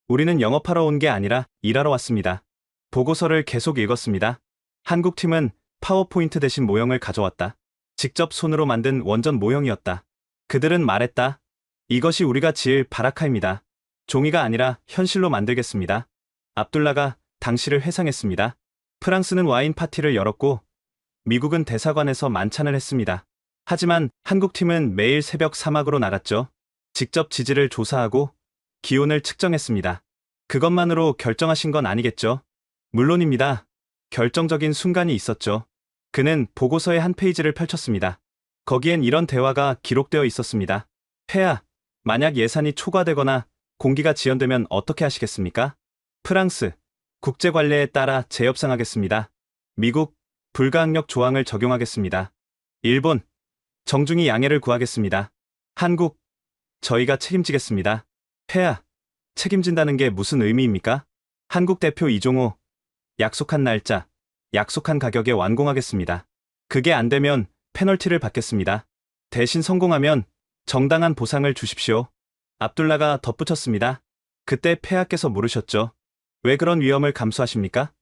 우리는 영업하러 온 게 아니라 일하러 왔습니다. 보고서를 계속 읽었습니다. 한국 팀은 파워포인트 대신 모형을 가져왔다. 직접 손으로 만든 원전 모형이었다. 그들은 말했다. 이것이 우리가 지을 바라카입니다. 종이가 아니라 현실로 만들겠습니다. 압둘라가 당시를 회상했습니다. 프랑스는 와인 파티를 열었고 미국은 대사관에서 만찬을 했습니다. 하지만 한국팀은 매일 새벽 사막으로 나갔죠. 직접 지질을 조사하고 기온을 측정했습니다. 그것만으로 결정하신 건 아니겠죠? 물론입니다. 결정적인 순간이 있었죠. 그는 보고서의 한 페이지를 펼쳤습니다. 거기엔 이런 대화가 기록되어 있었습니다. 폐하, 만약 예산이 초과되거나 공기가 지연되면 어떻게 하시겠습니까? 프랑스, 국제관례에 따라 재협상하겠습니다. 미국, 불가항력 조항을 적용하겠습니다. 일본, 정중히 양해를 구하겠습니다. 한국, 저희가 책임지겠습니다. 폐하, 책임진다는 게 무슨 의미입니까? 한국 대표 이종호, 약속한 날짜, 약속한 가격에 완공하겠습니다. 그게 안 되면 페널티를 받겠습니다. 대신 성공하면 정당한 보상을 주십시오. 압둘라가 덧붙였습니다. 그때 폐하께서 물으셨죠. 왜 그런 위험을 감수하십니까?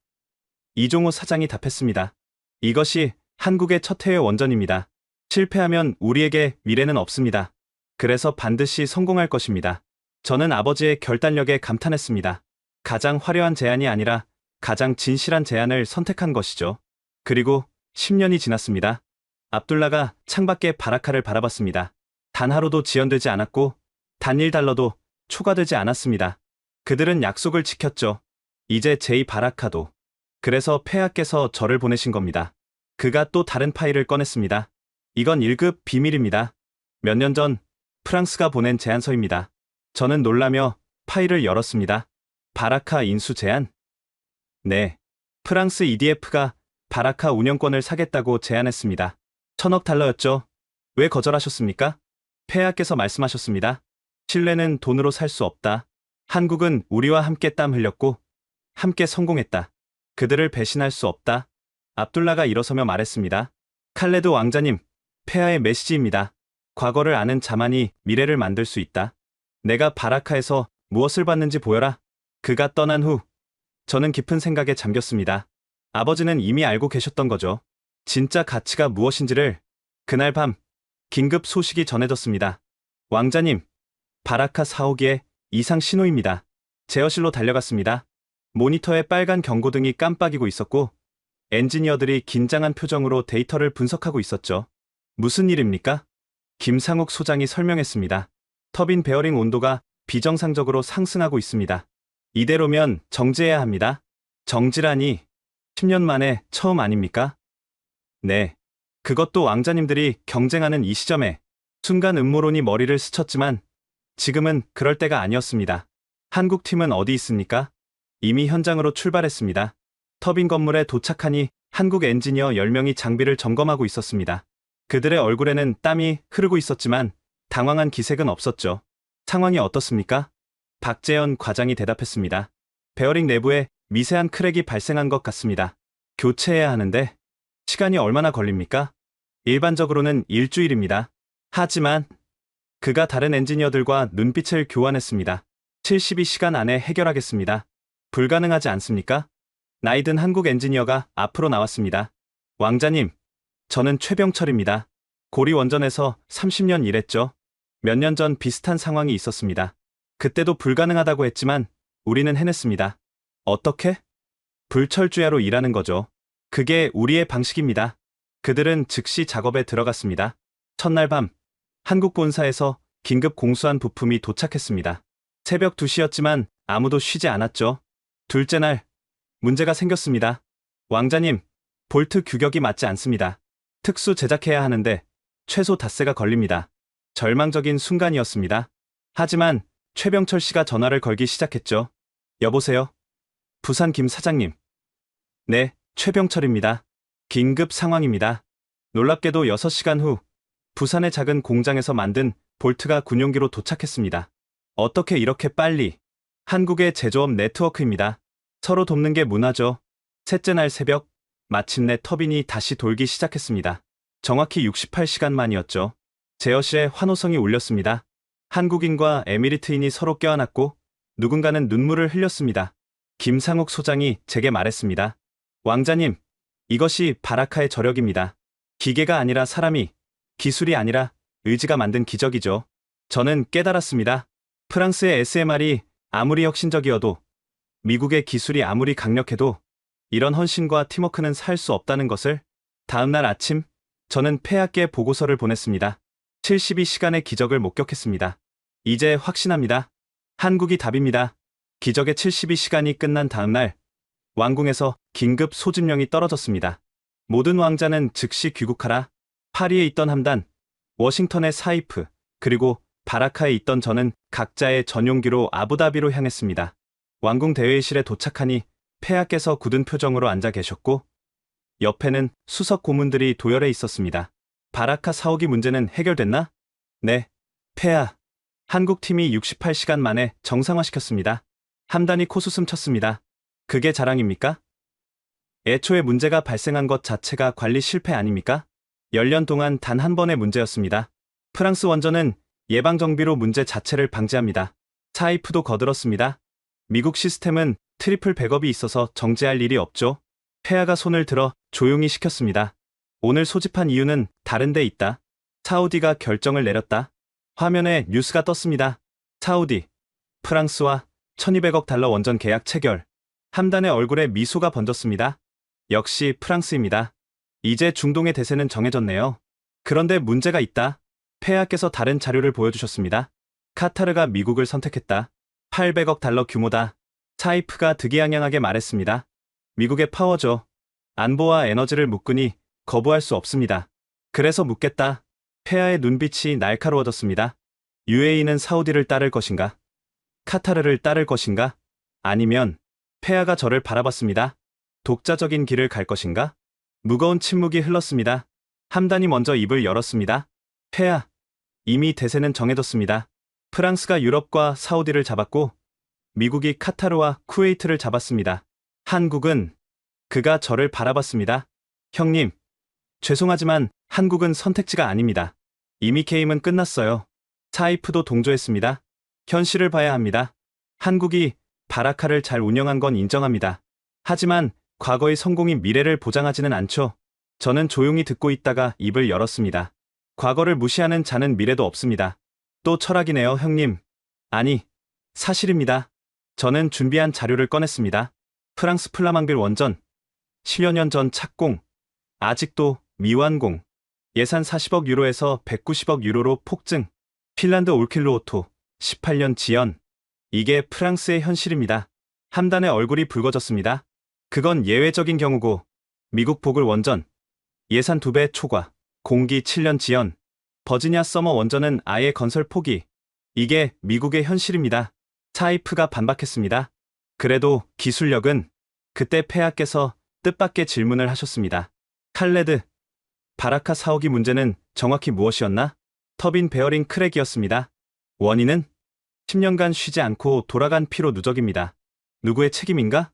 이종호 사장이 답했습니다. 이것이 한국의 첫 해외 원전입니다. 실패하면 우리에게 미래는 없습니다. 그래서 반드시 성공할 것입니다. 저는 아버지의 결단력에 감탄했습니다. 가장 화려한 제안이 아니라 가장 진실한 제안을 선택한 것이죠. 그리고 10년이 지났습니다. 압둘라가 창밖에 바라카를 바라봤습니다. 단 하루도 지연되지 않았고 단 1달러도 초과되지 않았습니다. 그들은 약속을 지켰죠. 이제 제2 바라카도. 그래서 폐하께서 저를 보내신 겁니다. 그가 또 다른 파일을 꺼냈습니다. 이건 1급 비밀입니다. 몇 년 전 프랑스가 보낸 제안서입니다. 저는 놀라며 파일을 열었습니다. 바라카 인수 제안? 네. 프랑스 EDF가 바라카 운영권을 사겠다고 제안했습니다. 1000억 달러였죠. 왜 거절하셨습니까? 폐하께서 말씀하셨습니다. 신뢰는 돈으로 살 수 없다. 한국은 우리와 함께 땀 흘렸고 함께 성공했다. 그들을 배신할 수 없다. 압둘라가 일어서며 말했습니다. 칼레드 왕자님, 폐하의 메시지입니다. 과거를 아는 자만이 미래를 만들 수 있다. 내가 바라카에서 무엇을 받는지 보여라. 그가 떠난 후 저는 깊은 생각에 잠겼습니다. 아버지는 이미 알고 계셨던 거죠. 진짜 가치가 무엇인지를. 그날 밤 긴급 소식이 전해졌습니다. 왕자님, 바라카 4호기의 이상 신호입니다. 제어실로 달려갔습니다. 모니터에 빨간 경고등이 깜빡이고 있었고 엔지니어들이 긴장한 표정으로 데이터를 분석하고 있었죠. 무슨 일입니까? 김상욱 소장이 설명했습니다. 터빈 베어링 온도가 비정상적으로 상승하고 있습니다. 이대로면 정지해야 합니다. 정지라니 10년 만에 처음 아닙니까? 네. 그것도 왕자님들이 경쟁하는 이 시점에. 순간 음모론이 머리를 스쳤지만 지금은 그럴 때가 아니었습니다. 한국 팀은 어디 있습니까? 이미 현장으로 출발했습니다. 터빈 건물에 도착하니 한국 엔지니어 10명이 장비를 점검하고 있었습니다. 그들의 얼굴에는 땀이 흐르고 있었지만 당황한 기색은 없었죠. 상황이 어떻습니까? 박재현 과장이 대답했습니다. 베어링 내부에 미세한 크랙이 발생한 것 같습니다. 교체해야 하는데 시간이 얼마나 걸립니까? 일반적으로는 일주일입니다. 하지만 그가 다른 엔지니어들과 눈빛을 교환했습니다. 72시간 안에 해결하겠습니다. 불가능하지 않습니까? 나이든 한국 엔지니어가 앞으로 나왔습니다. 왕자님, 저는 최병철입니다. 고리 원전에서 30년 일했죠. 몇 년 전 비슷한 상황이 있었습니다. 그때도 불가능하다고 했지만 우리는 해냈습니다. 어떻게? 불철주야로 일하는 거죠. 그게 우리의 방식입니다. 그들은 즉시 작업에 들어갔습니다. 첫날 밤, 한국 본사에서 긴급 공수한 부품이 도착했습니다. 새벽 2시였지만 아무도 쉬지 않았죠. 둘째 날, 문제가 생겼습니다. 왕자님, 볼트 규격이 맞지 않습니다. 특수 제작해야 하는데 최소 닷새가 걸립니다. 절망적인 순간이었습니다. 하지만 최병철 씨가 전화를 걸기 시작했죠. 여보세요? 부산 김 사장님. 네, 최병철입니다. 긴급 상황입니다. 놀랍게도 6시간 후 부산의 작은 공장에서 만든 볼트가 군용기로 도착했습니다. 어떻게 이렇게 빨리? 한국의 제조업 네트워크입니다. 서로 돕는 게 문화죠. 셋째 날 새벽, 마침내 터빈이 다시 돌기 시작했습니다. 정확히 68시간 만이었죠. 제어실에 환호성이 울렸습니다. 한국인과 에미리트인이 서로 껴안았고 누군가는 눈물을 흘렸습니다. 김상욱 소장이 제게 말했습니다. 왕자님, 이것이 바라카의 저력입니다. 기계가 아니라 사람이, 기술이 아니라 의지가 만든 기적이죠. 저는 깨달았습니다. 프랑스의 SMR이 아무리 혁신적이어도, 미국의 기술이 아무리 강력해도 이런 헌신과 팀워크는 살 수 없다는 것을. 다음날 아침, 저는 폐하께 보고서를 보냈습니다. 72시간의 기적을 목격했습니다. 이제 확신합니다. 한국이 답입니다. 기적의 72시간이 끝난 다음날, 왕궁에서 긴급 소집령이 떨어졌습니다. 모든 왕자는 즉시 귀국하라. 파리에 있던 함단, 워싱턴의 사이프, 그리고 바라카에 있던 저는 각자의 전용기로 아부다비로 향했습니다. 왕궁 대회의실에 도착하니 폐하께서 굳은 표정으로 앉아 계셨고 옆에는 수석 고문들이 도열해 있었습니다. 바라카 사오기 문제는 해결됐나? 네, 폐하. 한국팀이 68시간 만에 정상화시켰습니다. 함단이 코수숨 쳤습니다. 그게 자랑입니까? 애초에 문제가 발생한 것 자체가 관리 실패 아닙니까? 10년 동안 단 한 번의 문제였습니다. 프랑스 원전은 예방정비로 문제 자체를 방지합니다. 사이프도 거들었습니다. 미국 시스템은 트리플 백업이 있어서 정지할 일이 없죠. 폐하가 손을 들어 조용히 시켰습니다. 오늘 소집한 이유는 다른 데 있다. 사우디가 결정을 내렸다. 화면에 뉴스가 떴습니다. 사우디, 프랑스와 1200억 달러 원전 계약 체결. 함단의 얼굴에 미소가 번졌습니다. 역시 프랑스입니다. 이제 중동의 대세는 정해졌네요. 그런데 문제가 있다. 폐하께서 다른 자료를 보여주셨습니다. 카타르가 미국을 선택했다. 800억 달러 규모다. 사이프가 득이양양하게 말했습니다. 미국의 파워죠. 안보와 에너지를 묶으니 거부할 수 없습니다. 그래서 묻겠다. 폐하의 눈빛이 날카로워졌습니다. UAE는 사우디를 따를 것인가? 카타르를 따를 것인가? 아니면 폐하가 저를 바라봤습니다. 독자적인 길을 갈 것인가? 무거운 침묵이 흘렀습니다. 함단이 먼저 입을 열었습니다. 폐하, 이미 대세는 정해졌습니다. 프랑스가 유럽과 사우디를 잡았고 미국이 카타르와 쿠웨이트를 잡았습니다. 한국은, 그가 저를 바라봤습니다. 형님, 죄송하지만 한국은 선택지가 아닙니다. 이미 게임은 끝났어요. 사이프도 동조했습니다. 현실을 봐야 합니다. 한국이 바라카를 잘 운영한 건 인정합니다. 하지만 과거의 성공이 미래를 보장하지는 않죠. 저는 조용히 듣고 있다가 입을 열었습니다. 과거를 무시하는 자는 미래도 없습니다. 또 철학이네요, 형님. 아니, 사실입니다. 저는 준비한 자료를 꺼냈습니다. 프랑스 플라망빌 원전, 10여 년 전 착공, 아직도 미완공, 예산 40억 유로에서 190억 유로로 폭증, 핀란드 올킬루오토, 18년 지연. 이게 프랑스의 현실입니다. 함단의 얼굴이 붉어졌습니다. 그건 예외적인 경우고, 미국 보글 원전, 예산 2배 초과, 공기 7년 지연, 버지니아 서머 원전은 아예 건설 포기. 이게 미국의 현실입니다. 사이프가 반박했습니다. 그래도 기술력은. 그때 폐하께서 뜻밖의 질문을 하셨습니다. 칼레드, 바라카 사오기 문제는 정확히 무엇이었나? 터빈 베어링 크랙이었습니다. 원인은? 10년간 쉬지 않고 돌아간 피로 누적입니다. 누구의 책임인가?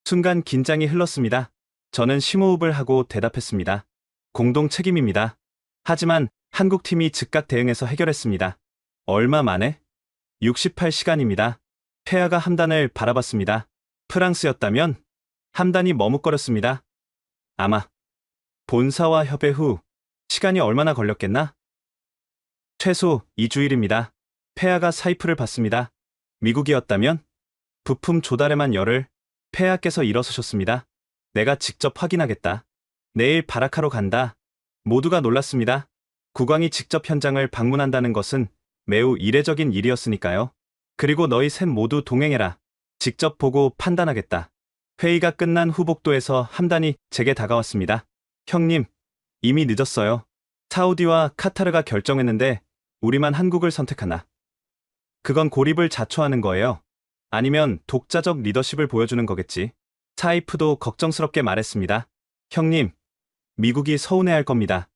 순간 긴장이 흘렀습니다. 저는 심호흡을 하고 대답했습니다. 공동 책임입니다. 하지만 한국팀이 즉각 대응해서 해결했습니다. 얼마 만에? 68시간입니다. 폐하가 함단을 바라봤습니다. 프랑스였다면? 함단이 머뭇거렸습니다. 아마 본사와 협의 후 시간이 얼마나 걸렸겠나? 최소 2주일입니다. 폐하가 사이프를 받습니다. 미국이었다면? 부품 조달에만 열흘. 폐하께서 일어서셨습니다. 내가 직접 확인하겠다. 내일 바라카로 간다. 모두가 놀랐습니다. 국왕이 직접 현장을 방문한다는 것은 매우 이례적인 일이었으니까요. 그리고 너희 셋 모두 동행해라. 직접 보고 판단하겠다. 회의가 끝난 후 복도에서 함단이 제게 다가왔습니다. 형님, 이미 늦었어요. 사우디와 카타르가 결정했는데 우리만 한국을 선택하나. 그건 고립을 자초하는 거예요. 아니면 독자적 리더십을 보여주는 거겠지. 사이프도 걱정스럽게 말했습니다. 형님, 미국이 서운해할 겁니다.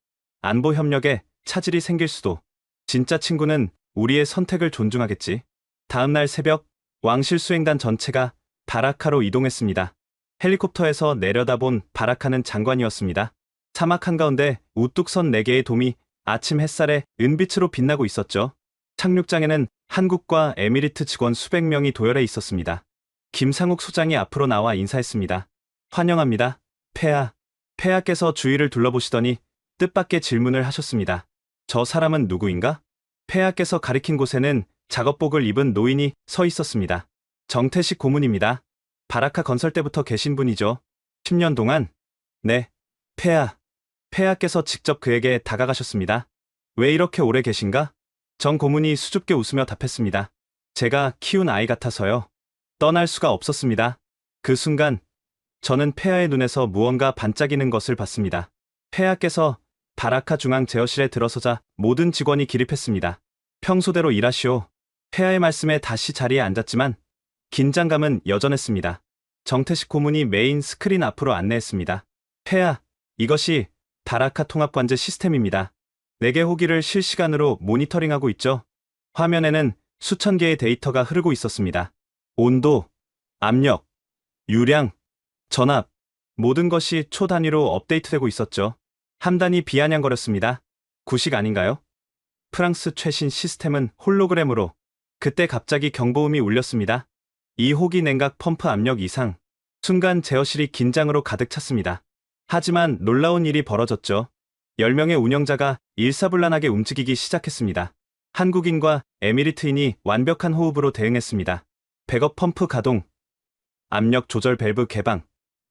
안보 협력에 차질이 생길 수도. 진짜 친구는 우리의 선택을 존중하겠지. 다음 날 새벽, 왕실 수행단 전체가 바라카로 이동했습니다. 헬리콥터에서 내려다본 바라카는 장관이었습니다. 사막 한가운데 우뚝 선 4개의 돔이 아침 햇살에 은빛으로 빛나고 있었죠. 착륙장에는 한국과 에미리트 직원 수백 명이 도열해 있었습니다. 김상욱 소장이 앞으로 나와 인사했습니다. 환영합니다. 폐하. 폐하께서 주위를 둘러보시더니 뜻밖의 질문을 하셨습니다. 저 사람은 누구인가? 폐하께서 가리킨 곳에는 작업복을 입은 노인이 서 있었습니다. 정태식 고문입니다. 바라카 건설 때부터 계신 분이죠. 10년 동안? 네. 폐하. 폐하께서 직접 그에게 다가가셨습니다. 왜 이렇게 오래 계신가? 정 고문이 수줍게 웃으며 답했습니다. 제가 키운 아이 같아서요. 떠날 수가 없었습니다. 그 순간 저는 폐하의 눈에서 무언가 반짝이는 것을 봤습니다. 폐하께서 바라카 중앙 제어실에 들어서자 모든 직원이 기립했습니다. 평소대로 일하시오. 폐하의 말씀에 다시 자리에 앉았지만 긴장감은 여전했습니다. 정태식 고문이 메인 스크린 앞으로 안내했습니다. 폐하, 이것이 바라카 통합관제 시스템입니다. 4개 호기를 실시간으로 모니터링하고 있죠. 화면에는 수천 개의 데이터가 흐르고 있었습니다. 온도, 압력, 유량, 전압, 모든 것이 초 단위로 업데이트되고 있었죠. 함단이 비아냥거렸습니다. 구식 아닌가요? 프랑스 최신 시스템은 홀로그램으로. 그때 갑자기 경보음이 울렸습니다. 이 호기 냉각 펌프 압력 이상. 순간 제어실이 긴장으로 가득 찼습니다. 하지만 놀라운 일이 벌어졌죠. 10명의 운영자가 일사불란하게 움직이기 시작했습니다. 한국인과 에미리트인이 완벽한 호흡으로 대응했습니다. 백업 펌프 가동, 압력 조절 밸브 개방,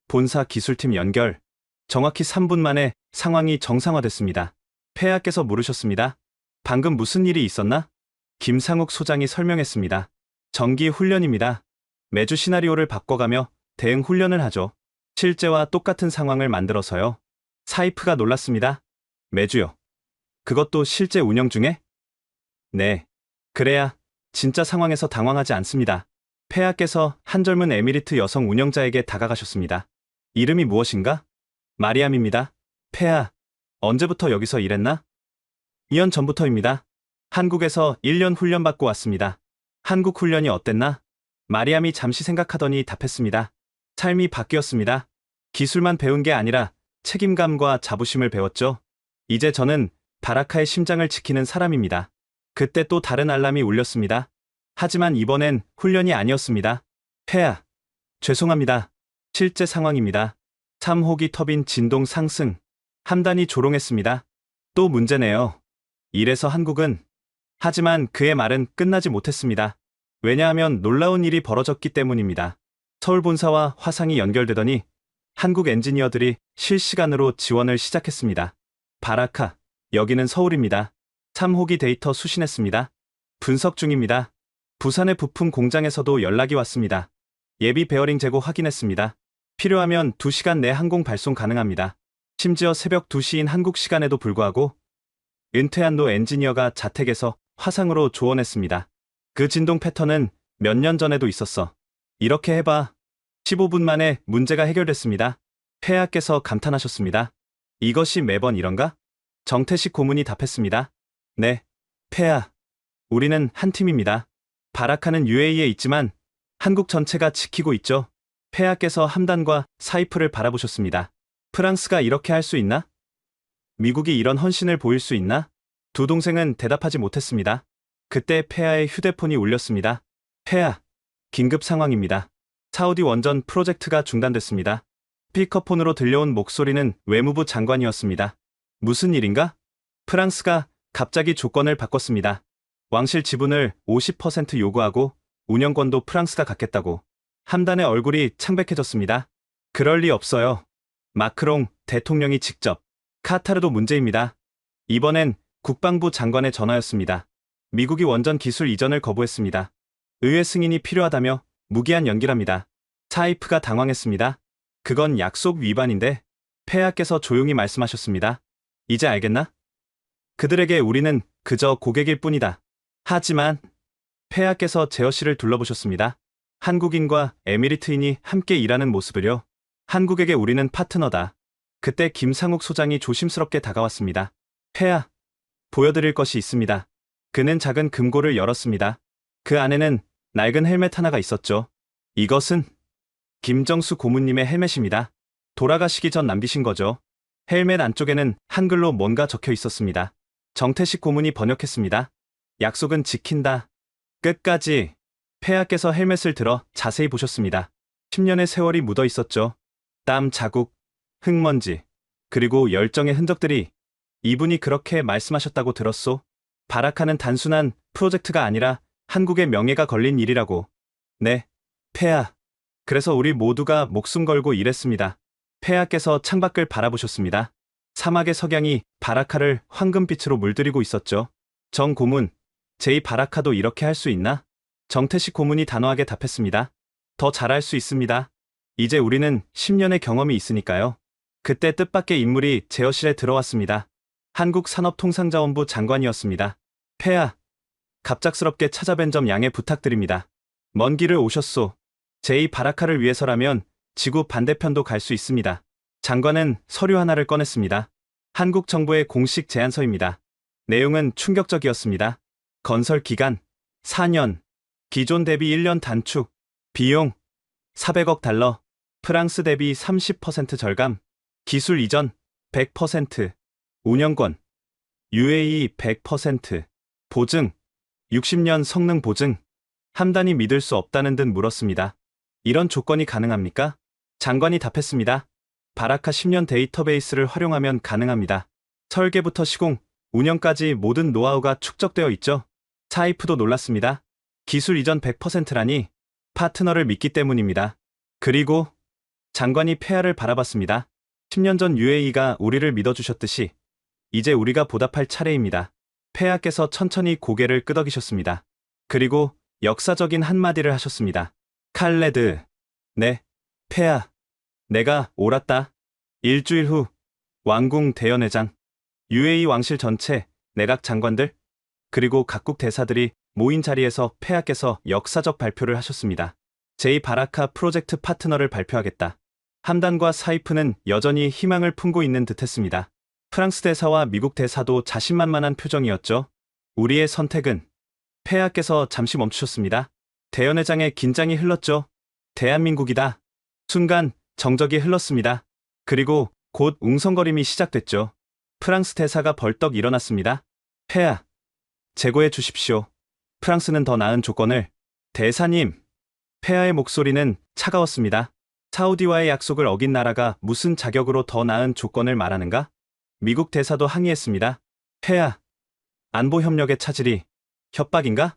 본사 기술팀 연결. 정확히 3분 만에 상황이 정상화됐습니다. 폐하께서 물으셨습니다. 방금 무슨 일이 있었나? 김상욱 소장이 설명했습니다. 정기 훈련입니다. 매주 시나리오를 바꿔가며 대응 훈련을 하죠. 실제와 똑같은 상황을 만들어서요. 사이프가 놀랐습니다. 매주요. 그것도 실제 운영 중에? 네. 그래야 진짜 상황에서 당황하지 않습니다. 폐하께서 한 젊은 에미리트 여성 운영자에게 다가가셨습니다. 이름이 무엇인가? 마리암입니다. 폐하, 언제부터 여기서 일했나? 2년 전부터입니다. 한국에서 1년 훈련받고 왔습니다. 한국 훈련이 어땠나? 마리암이 잠시 생각하더니 답했습니다. 삶이 바뀌었습니다. 기술만 배운 게 아니라 책임감과 자부심을 배웠죠. 이제 저는 바라카의 심장을 지키는 사람입니다. 그때 또 다른 알람이 울렸습니다. 하지만 이번엔 훈련이 아니었습니다. 폐하, 죄송합니다. 실제 상황입니다. 3호기 터빈 진동 상승. 함단이 조롱했습니다. 또 문제네요. 이래서 한국은. 하지만 그의 말은 끝나지 못했습니다. 왜냐하면 놀라운 일이 벌어졌기 때문입니다. 서울 본사와 화상이 연결되더니 한국 엔지니어들이 실시간으로 지원을 시작했습니다. 바라카, 여기는 서울입니다. 3호기 데이터 수신했습니다. 분석 중입니다. 부산의 부품 공장에서도 연락이 왔습니다. 예비 베어링 재고 확인했습니다. 필요하면 2시간 내 항공 발송 가능합니다. 심지어 새벽 2시인 한국 시간에도 불구하고 은퇴한 노 엔지니어가 자택에서 화상으로 조언했습니다. 그 진동 패턴은 몇 년 전에도 있었어. 이렇게 해봐. 15분 만에 문제가 해결됐습니다. 폐하께서 감탄하셨습니다. 이것이 매번 이런가? 정태식 고문이 답했습니다. 네, 폐하. 우리는 한 팀입니다. 바라카는 UAE에 있지만 한국 전체가 지키고 있죠. 폐하께서 함단과 사이프를 바라보셨습니다. 프랑스가 이렇게 할 수 있나? 미국이 이런 헌신을 보일 수 있나? 두 동생은 대답하지 못했습니다. 그때 폐하의 휴대폰이 울렸습니다. 폐하, 긴급 상황입니다. 사우디 원전 프로젝트가 중단됐습니다. 스피커폰으로 들려온 목소리는 외무부 장관이었습니다. 무슨 일인가? 프랑스가 갑자기 조건을 바꿨습니다. 왕실 지분을 50% 요구하고 운영권도 프랑스가 갖겠다고. 함단의 얼굴이 창백해졌습니다. 그럴 리 없어요. 마크롱 대통령이 직접. 카타르도 문제입니다. 이번엔 국방부 장관의 전화였습니다. 미국이 원전 기술 이전을 거부했습니다. 의회 승인이 필요하다며 무기한 연기랍니다. 사이프가 당황했습니다. 그건 약속 위반인데 폐하께서 조용히 말씀하셨습니다. 이제 알겠나? 그들에게 우리는 그저 고객일 뿐이다. 하지만 폐하께서 제어 씨를 둘러보셨습니다. 한국인과 에미리트인이 함께 일하는 모습을요. 한국에게 우리는 파트너다. 그때 김상욱 소장이 조심스럽게 다가왔습니다. 폐하, 보여드릴 것이 있습니다. 그는 작은 금고를 열었습니다. 그 안에는 낡은 헬멧 하나가 있었죠. 이것은 김정수 고문님의 헬멧입니다. 돌아가시기 전 남기신 거죠. 헬멧 안쪽에는 한글로 뭔가 적혀 있었습니다. 정태식 고문이 번역했습니다. 약속은 지킨다. 끝까지. 폐하께서 헬멧을 들어 자세히 보셨습니다. 10년의 세월이 묻어 있었죠. 땀 자국, 흙먼지, 그리고 열정의 흔적들이. 이분이 그렇게 말씀하셨다고 들었소. 바라카는 단순한 프로젝트가 아니라 한국의 명예가 걸린 일이라고. 네, 폐하. 그래서 우리 모두가 목숨 걸고 일했습니다. 폐하께서 창밖을 바라보셨습니다. 사막의 석양이 바라카를 황금빛으로 물들이고 있었죠. 정 고문, 제2 바라카도 이렇게 할 수 있나? 정태식 고문이 단호하게 답했습니다. 더 잘할 수 있습니다. 이제 우리는 10년의 경험이 있으니까요. 그때 뜻밖의 인물이 제어실에 들어왔습니다. 한국산업통상자원부 장관이었습니다. 폐하, 갑작스럽게 찾아뵌 점 양해 부탁드립니다. 먼 길을 오셨소. 제2 바라카를 위해서라면 지구 반대편도 갈 수 있습니다. 장관은 서류 하나를 꺼냈습니다. 한국 정부의 공식 제안서입니다. 내용은 충격적이었습니다. 건설 기간 4년, 기존 대비 1년 단축, 비용 400억 달러, 프랑스 대비 30% 절감, 기술 이전 100%, 운영권 UAE 100%, 보증 60년 성능 보증. 함단이 믿을 수 없다는 듯 물었습니다. 이런 조건이 가능합니까? 장관이 답했습니다. 바라카 10년 데이터베이스를 활용하면 가능합니다. 설계부터 시공, 운영까지 모든 노하우가 축적되어 있죠. 사이프도 놀랐습니다. 기술 이전 100%라니 파트너를 믿기 때문입니다. 그리고 장관이 폐하를 바라봤습니다. 10년 전 UAE가 우리를 믿어주셨듯이 이제 우리가 보답할 차례입니다. 폐하께서 천천히 고개를 끄덕이셨습니다. 그리고 역사적인 한마디를 하셨습니다. 칼레드. 네, 폐하. 내가 옳았다. 일주일 후 왕궁 대연회장, UAE 왕실 전체, 내각 장관들, 그리고 각국 대사들이 모인 자리에서 폐하께서 역사적 발표를 하셨습니다. 제2 바라카 프로젝트 파트너를 발표하겠다. 함단과 사이프는 여전히 희망을 품고 있는 듯했습니다. 프랑스 대사와 미국 대사도 자신만만한 표정이었죠. 우리의 선택은. 폐하께서 잠시 멈추셨습니다. 대연회장의 긴장이 흘렀죠. 대한민국이다. 순간 정적이 흘렀습니다. 그리고 곧 웅성거림이 시작됐죠. 프랑스 대사가 벌떡 일어났습니다. 폐하, 재고해 주십시오. 프랑스는 더 나은 조건을. 대사님. 폐하의 목소리는 차가웠습니다. 사우디와의 약속을 어긴 나라가 무슨 자격으로 더 나은 조건을 말하는가? 미국 대사도 항의했습니다. 폐하, 안보 협력의 차질이 협박인가?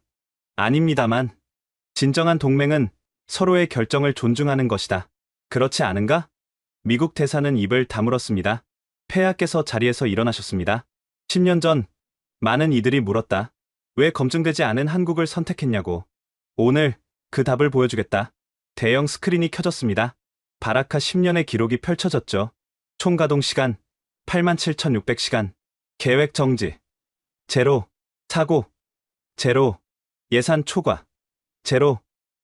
아닙니다만. 진정한 동맹은 서로의 결정을 존중하는 것이다. 그렇지 않은가? 미국 대사는 입을 다물었습니다. 폐하께서 자리에서 일어나셨습니다. 10년 전 많은 이들이 물었다. 왜 검증되지 않은 한국을 선택했냐고. 오늘 그 답을 보여주겠다. 대형 스크린이 켜졌습니다. 바라카 10년의 기록이 펼쳐졌죠. 총 가동 시간 87,600시간. 계획 정지. 제로. 사고. 제로. 예산 초과. 제로.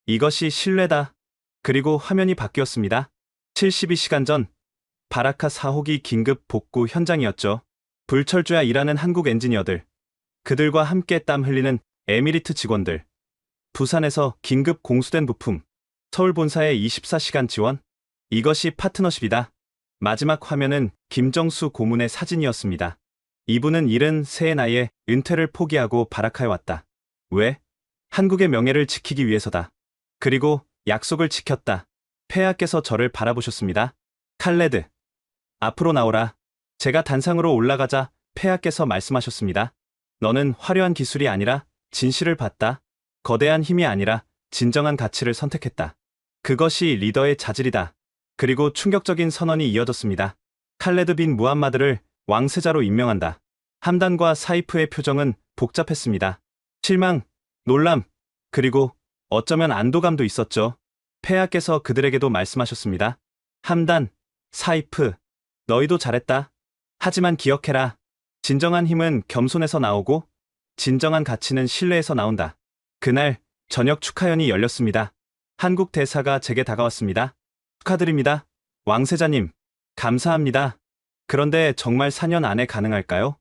이것이 신뢰다. 그리고 화면이 바뀌었습니다. 72시간 전 바라카 4호기 긴급 복구 현장이었죠. 불철주야 일하는 한국 엔지니어들. 그들과 함께 땀 흘리는 에미리트 직원들. 부산에서 긴급 공수된 부품. 서울 본사의 24시간 지원. 이것이 파트너십이다. 마지막 화면은 김정수 고문의 사진이었습니다. 이분은 73의 나이에 은퇴를 포기하고 바라카에 왔다. 왜? 한국의 명예를 지키기 위해서다. 그리고 약속을 지켰다. 폐하께서 저를 바라보셨습니다. 칼레드, 앞으로 나오라. 제가 단상으로 올라가자 폐하께서 말씀하셨습니다. 너는 화려한 기술이 아니라 진실을 봤다. 거대한 힘이 아니라 진정한 가치를 선택했다. 그것이 리더의 자질이다. 그리고 충격적인 선언이 이어졌습니다. 칼레드 빈 무함마드를 왕세자로 임명한다. 함단과 사이프의 표정은 복잡했습니다. 실망, 놀람, 그리고 어쩌면 안도감도 있었죠. 폐하께서 그들에게도 말씀하셨습니다. 함단, 사이프, 너희도 잘했다. 하지만 기억해라. 진정한 힘은 겸손에서 나오고 진정한 가치는 신뢰에서 나온다. 그날 저녁 축하연이 열렸습니다. 한국 대사가 제게 다가왔습니다. 축하드립니다. 왕세자님, 감사합니다. 그런데 정말 4년 안에 가능할까요?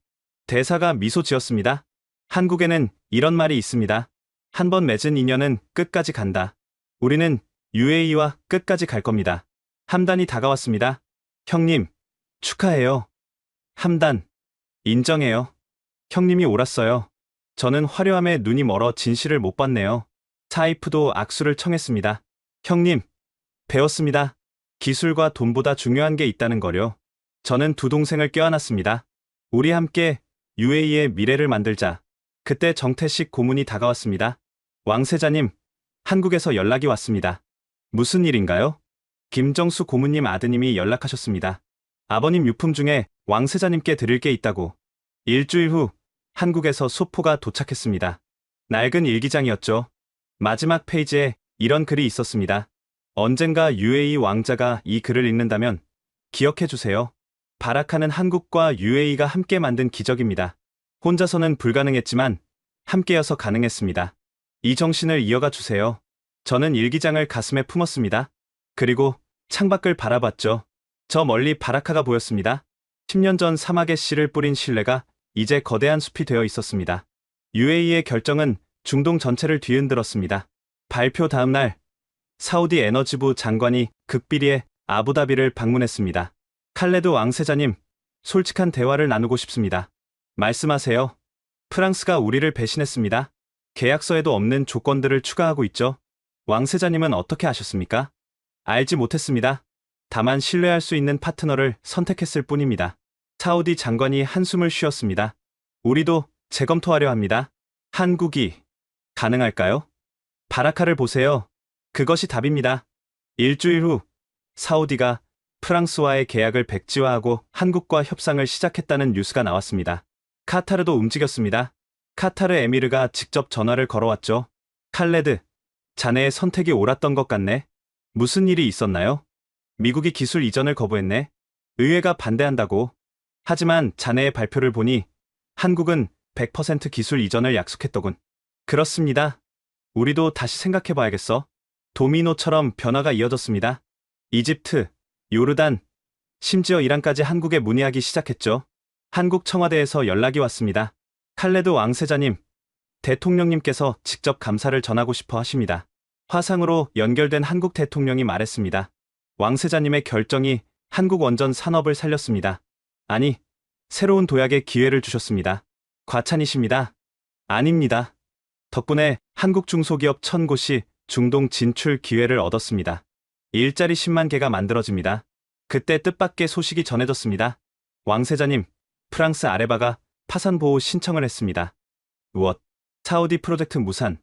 대사가 미소 지었습니다. 한국에는 이런 말이 있습니다. 한 번 맺은 인연은 끝까지 간다. 우리는 UAE와 끝까지 갈 겁니다. 함단이 다가왔습니다. 형님, 축하해요. 함단, 인정해요. 형님이 옳았어요. 저는 화려함에 눈이 멀어 진실을 못 봤네요. 사이프도 악수를 청했습니다. 형님, 배웠습니다. 기술과 돈보다 중요한 게 있다는 거요. 저는 두 동생을 껴안았습니다. 우리 함께 UAE의 미래를 만들자. 그때 정태식 고문이 다가왔습니다. 왕세자님, 한국에서 연락이 왔습니다. 무슨 일인가요? 김정수 고문님 아드님이 연락하셨습니다. 아버님 유품 중에 왕세자님께 드릴 게 있다고. 일주일 후 한국에서 소포가 도착했습니다. 낡은 일기장이었죠. 마지막 페이지에 이런 글이 있었습니다. 언젠가 UAE 왕자가 이 글을 읽는다면 기억해 주세요. 바라카는 한국과 UAE가 함께 만든 기적입니다. 혼자서는 불가능했지만 함께여서 가능했습니다. 이 정신을 이어가 주세요. 저는 일기장을 가슴에 품었습니다. 그리고 창밖을 바라봤죠. 저 멀리 바라카가 보였습니다. 10년 전 사막에 씨를 뿌린 신뢰가 이제 거대한 숲이 되어 있었습니다. UAE의 결정은 중동 전체를 뒤흔들었습니다. 발표 다음 날 사우디 에너지부 장관이 극비리에 아부다비를 방문했습니다. 칼레드 왕세자님, 솔직한 대화를 나누고 싶습니다. 말씀하세요. 프랑스가 우리를 배신했습니다. 계약서에도 없는 조건들을 추가하고 있죠. 왕세자님은 어떻게 아셨습니까? 알지 못했습니다. 다만 신뢰할 수 있는 파트너를 선택했을 뿐입니다. 사우디 장관이 한숨을 쉬었습니다. 우리도 재검토하려 합니다. 한국이 가능할까요? 바라카를 보세요. 그것이 답입니다. 일주일 후 사우디가 프랑스와의 계약을 백지화하고 한국과 협상을 시작했다는 뉴스가 나왔습니다. 카타르도 움직였습니다. 카타르 에미르가 직접 전화를 걸어왔죠. 칼레드, 자네의 선택이 옳았던 것 같네. 무슨 일이 있었나요? 미국이 기술 이전을 거부했네. 의회가 반대한다고. 하지만 자네의 발표를 보니 한국은 100% 기술 이전을 약속했더군. 그렇습니다. 우리도 다시 생각해봐야겠어. 도미노처럼 변화가 이어졌습니다. 이집트, 요르단, 심지어 이란까지 한국에 문의하기 시작했죠. 한국 청와대에서 연락이 왔습니다. 칼레드 왕세자님, 대통령님께서 직접 감사를 전하고 싶어 하십니다. 화상으로 연결된 한국 대통령이 말했습니다. 왕세자님의 결정이 한국 원전 산업을 살렸습니다. 아니, 새로운 도약의 기회를 주셨습니다. 과찬이십니다. 아닙니다. 덕분에 한국 중소기업 1000곳이 중동 진출 기회를 얻었습니다. 일자리 10만 개가 만들어집니다. 그때 뜻밖의 소식이 전해졌습니다. 왕세자님, 프랑스 아레바가 파산 보호 신청을 했습니다. 무엇? 사우디 프로젝트 무산,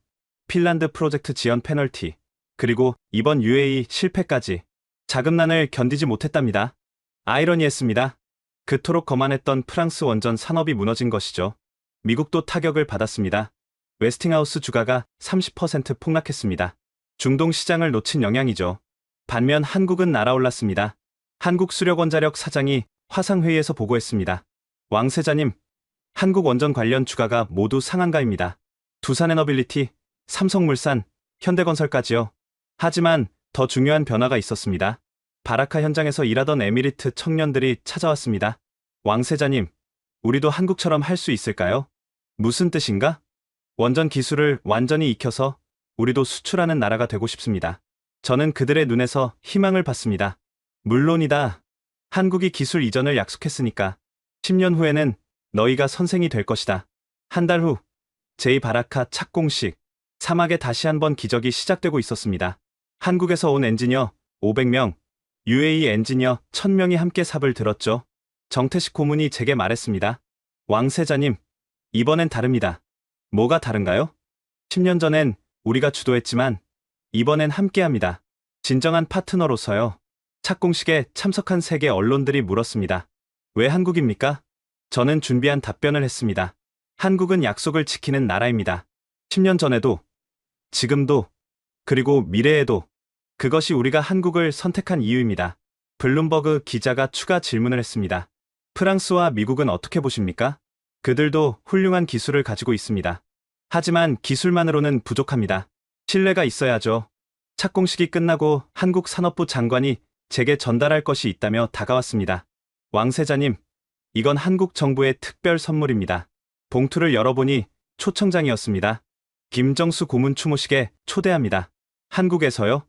핀란드 프로젝트 지연 페널티, 그리고 이번 UAE 실패까지 자금난을 견디지 못했답니다. 아이러니했습니다. 그토록 거만했던 프랑스 원전 산업이 무너진 것이죠. 미국도 타격을 받았습니다. 웨스팅하우스 주가가 30% 폭락했습니다. 중동 시장을 놓친 영향이죠. 반면 한국은 날아올랐습니다. 한국수력원자력 사장이 화상회의에서 보고했습니다. 왕세자님, 한국 원전 관련 주가가 모두 상한가입니다. 두산에너빌리티, 삼성물산, 현대건설까지요. 하지만 더 중요한 변화가 있었습니다. 바라카 현장에서 일하던 에미리트 청년들이 찾아왔습니다. 왕세자님, 우리도 한국처럼 할 수 있을까요? 무슨 뜻인가? 원전 기술을 완전히 익혀서 우리도 수출하는 나라가 되고 싶습니다. 저는 그들의 눈에서 희망을 봤습니다. 물론이다. 한국이 기술 이전을 약속했으니까 10년 후에는 너희가 선생이 될 것이다. 한 달 후 제2바라카 착공식. 사막에 다시 한번 기적이 시작되고 있었습니다. 한국에서 온 엔지니어 500명, UAE 엔지니어 1000명이 함께 삽을 들었죠. 정태식 고문이 제게 말했습니다. 왕세자님, 이번엔 다릅니다. 뭐가 다른가요? 10년 전엔 우리가 주도했지만 이번엔 함께합니다. 진정한 파트너로서요. 착공식에 참석한 세계 언론들이 물었습니다. 왜 한국입니까? 저는 준비한 답변을 했습니다. 한국은 약속을 지키는 나라입니다. 10년 전에도, 지금도, 그리고 미래에도 그것이 우리가 한국을 선택한 이유입니다. 블룸버그 기자가 추가 질문을 했습니다. 프랑스와 미국은 어떻게 보십니까? 그들도 훌륭한 기술을 가지고 있습니다. 하지만 기술만으로는 부족합니다. 신뢰가 있어야죠. 착공식이 끝나고 한국 산업부 장관이 제게 전달할 것이 있다며 다가왔습니다. 왕세자님, 이건 한국 정부의 특별 선물입니다. 봉투를 열어보니 초청장이었습니다. 김정수 고문 추모식에 초대합니다. 한국에서요?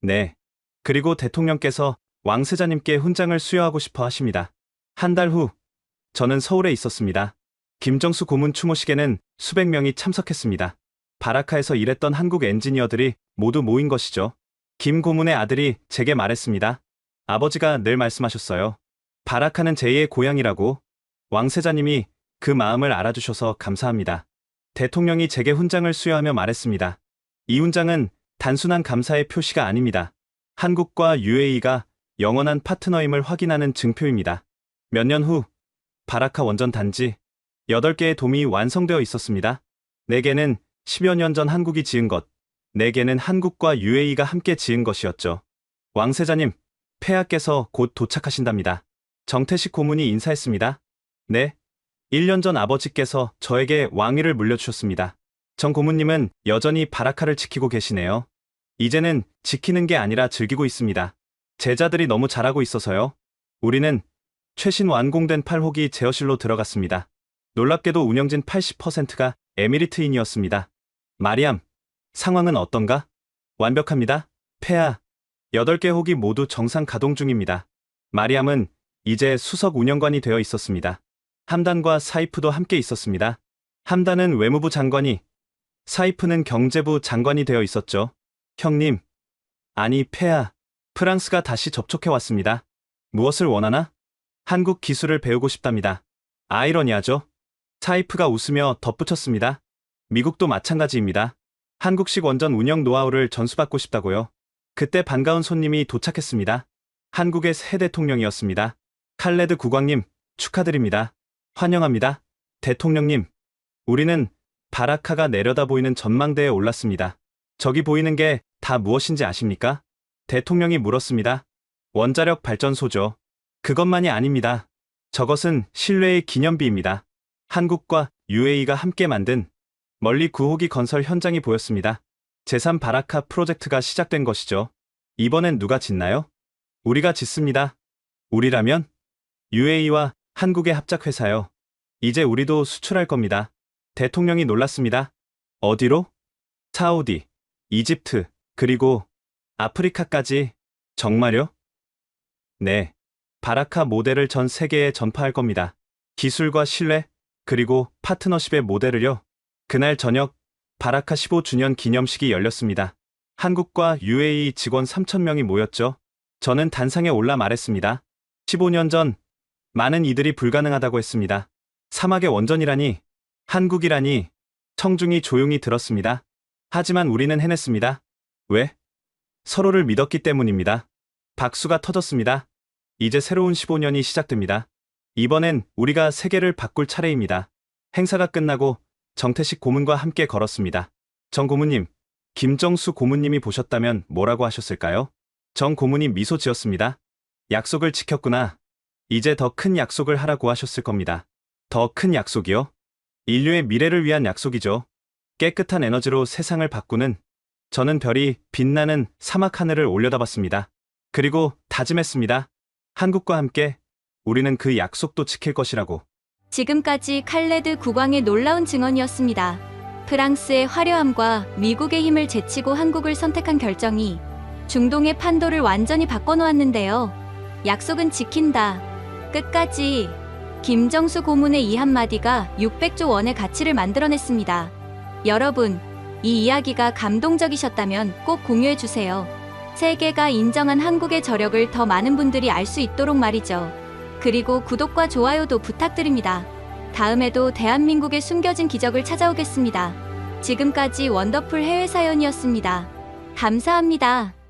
네. 그리고 대통령께서 왕세자님께 훈장을 수여하고 싶어 하십니다. 한 달 후, 저는 서울에 있었습니다. 김정수 고문 추모식에는 수백 명이 참석했습니다. 바라카에서 일했던 한국 엔지니어들이 모두 모인 것이죠. 김 고문의 아들이 제게 말했습니다. 아버지가 늘 말씀하셨어요. 바라카는 제2의 고향이라고. 왕세자님이 그 마음을 알아주셔서 감사합니다. 대통령이 제게 훈장을 수여하며 말했습니다. 이 훈장은 단순한 감사의 표시가 아닙니다. 한국과 UAE가 영원한 파트너임을 확인하는 증표입니다. 몇 년 후, 바라카 원전 단지 8개의 돔이 완성되어 있었습니다. 4개는 10여 년 전 한국이 지은 것, 4개는 한국과 UAE가 함께 지은 것이었죠. 왕세자님, 폐하께서 곧 도착하신답니다. 정태식 고문이 인사했습니다. 네, 1년 전 아버지께서 저에게 왕위를 물려주셨습니다. 정 고문님은 여전히 바라카를 지키고 계시네요. 이제는 지키는 게 아니라 즐기고 있습니다. 제자들이 너무 잘하고 있어서요. 우리는 최신 완공된 8호기 제어실로 들어갔습니다. 놀랍게도 운영진 80%가 에미리트인이었습니다. 마리암, 상황은 어떤가? 완벽합니다. 폐하, 8개 호기 모두 정상 가동 중입니다. 마리암은 이제 수석 운영관이 되어 있었습니다. 함단과 사이프도 함께 있었습니다. 함단은 외무부 장관이, 사이프는 경제부 장관이 되어 있었죠. 형님, 아니 폐하, 프랑스가 다시 접촉해 왔습니다. 무엇을 원하나? 한국 기술을 배우고 싶답니다. 아이러니하죠? 사이프가 웃으며 덧붙였습니다. 미국도 마찬가지입니다. 한국식 원전 운영 노하우를 전수받고 싶다고요. 그때 반가운 손님이 도착했습니다. 한국의 새 대통령이었습니다. 칼레드 국왕님, 축하드립니다. 환영합니다. 대통령님, 우리는 바라카가 내려다 보이는 전망대에 올랐습니다. 저기 보이는 게 다 무엇인지 아십니까? 대통령이 물었습니다. 원자력 발전소죠. 그것만이 아닙니다. 저것은 신뢰의 기념비입니다. 한국과 UAE가 함께 만든 멀리 9호기 건설 현장이 보였습니다. 제3 바라카 프로젝트가 시작된 것이죠. 이번엔 누가 짓나요? 우리가 짓습니다. 우리라면? UAE와 한국의 합작회사요. 이제 우리도 수출할 겁니다. 대통령이 놀랐습니다. 어디로? 사우디, 이집트, 그리고 아프리카까지. 정말요? 네. 바라카 모델을 전 세계에 전파할 겁니다. 기술과 신뢰, 그리고 파트너십의 모델을요. 그날 저녁 바라카 15주년 기념식이 열렸습니다. 한국과 UAE 직원 3,000명이 모였죠. 저는 단상에 올라 말했습니다. 15년 전 많은 이들이 불가능하다고 했습니다. 사막의 원전이라니, 한국이라니. 청중이 조용히 들었습니다. 하지만 우리는 해냈습니다. 왜? 서로를 믿었기 때문입니다. 박수가 터졌습니다. 이제 새로운 15년이 시작됩니다. 이번엔 우리가 세계를 바꿀 차례입니다. 행사가 끝나고 정태식 고문과 함께 걸었습니다. 정 고문님, 김정수 고문님이 보셨다면 뭐라고 하셨을까요? 정 고문이 미소 지었습니다. 약속을 지켰구나. 이제 더 큰 약속을 하라고 하셨을 겁니다. 더 큰 약속이요? 인류의 미래를 위한 약속이죠. 깨끗한 에너지로 세상을 바꾸는. 저는 별이 빛나는 사막 하늘을 올려다봤습니다. 그리고 다짐했습니다. 한국과 함께 우리는 그 약속도 지킬 것이라고. 지금까지 칼레드 국왕의 놀라운 증언이었습니다. 프랑스의 화려함과 미국의 힘을 제치고 한국을 선택한 결정이 중동의 판도를 완전히 바꿔놓았는데요. 약속은 지킨다. 끝까지. 김정수 고문의 이 한마디가 600조 원의 가치를 만들어냈습니다. 여러분, 이 이야기가 감동적이셨다면 꼭 공유해주세요. 세계가 인정한 한국의 저력을 더 많은 분들이 알 수 있도록 말이죠. 그리고 구독과 좋아요도 부탁드립니다. 다음에도 대한민국의 숨겨진 기적을 찾아오겠습니다. 지금까지 원더풀 해외사연이었습니다. 감사합니다.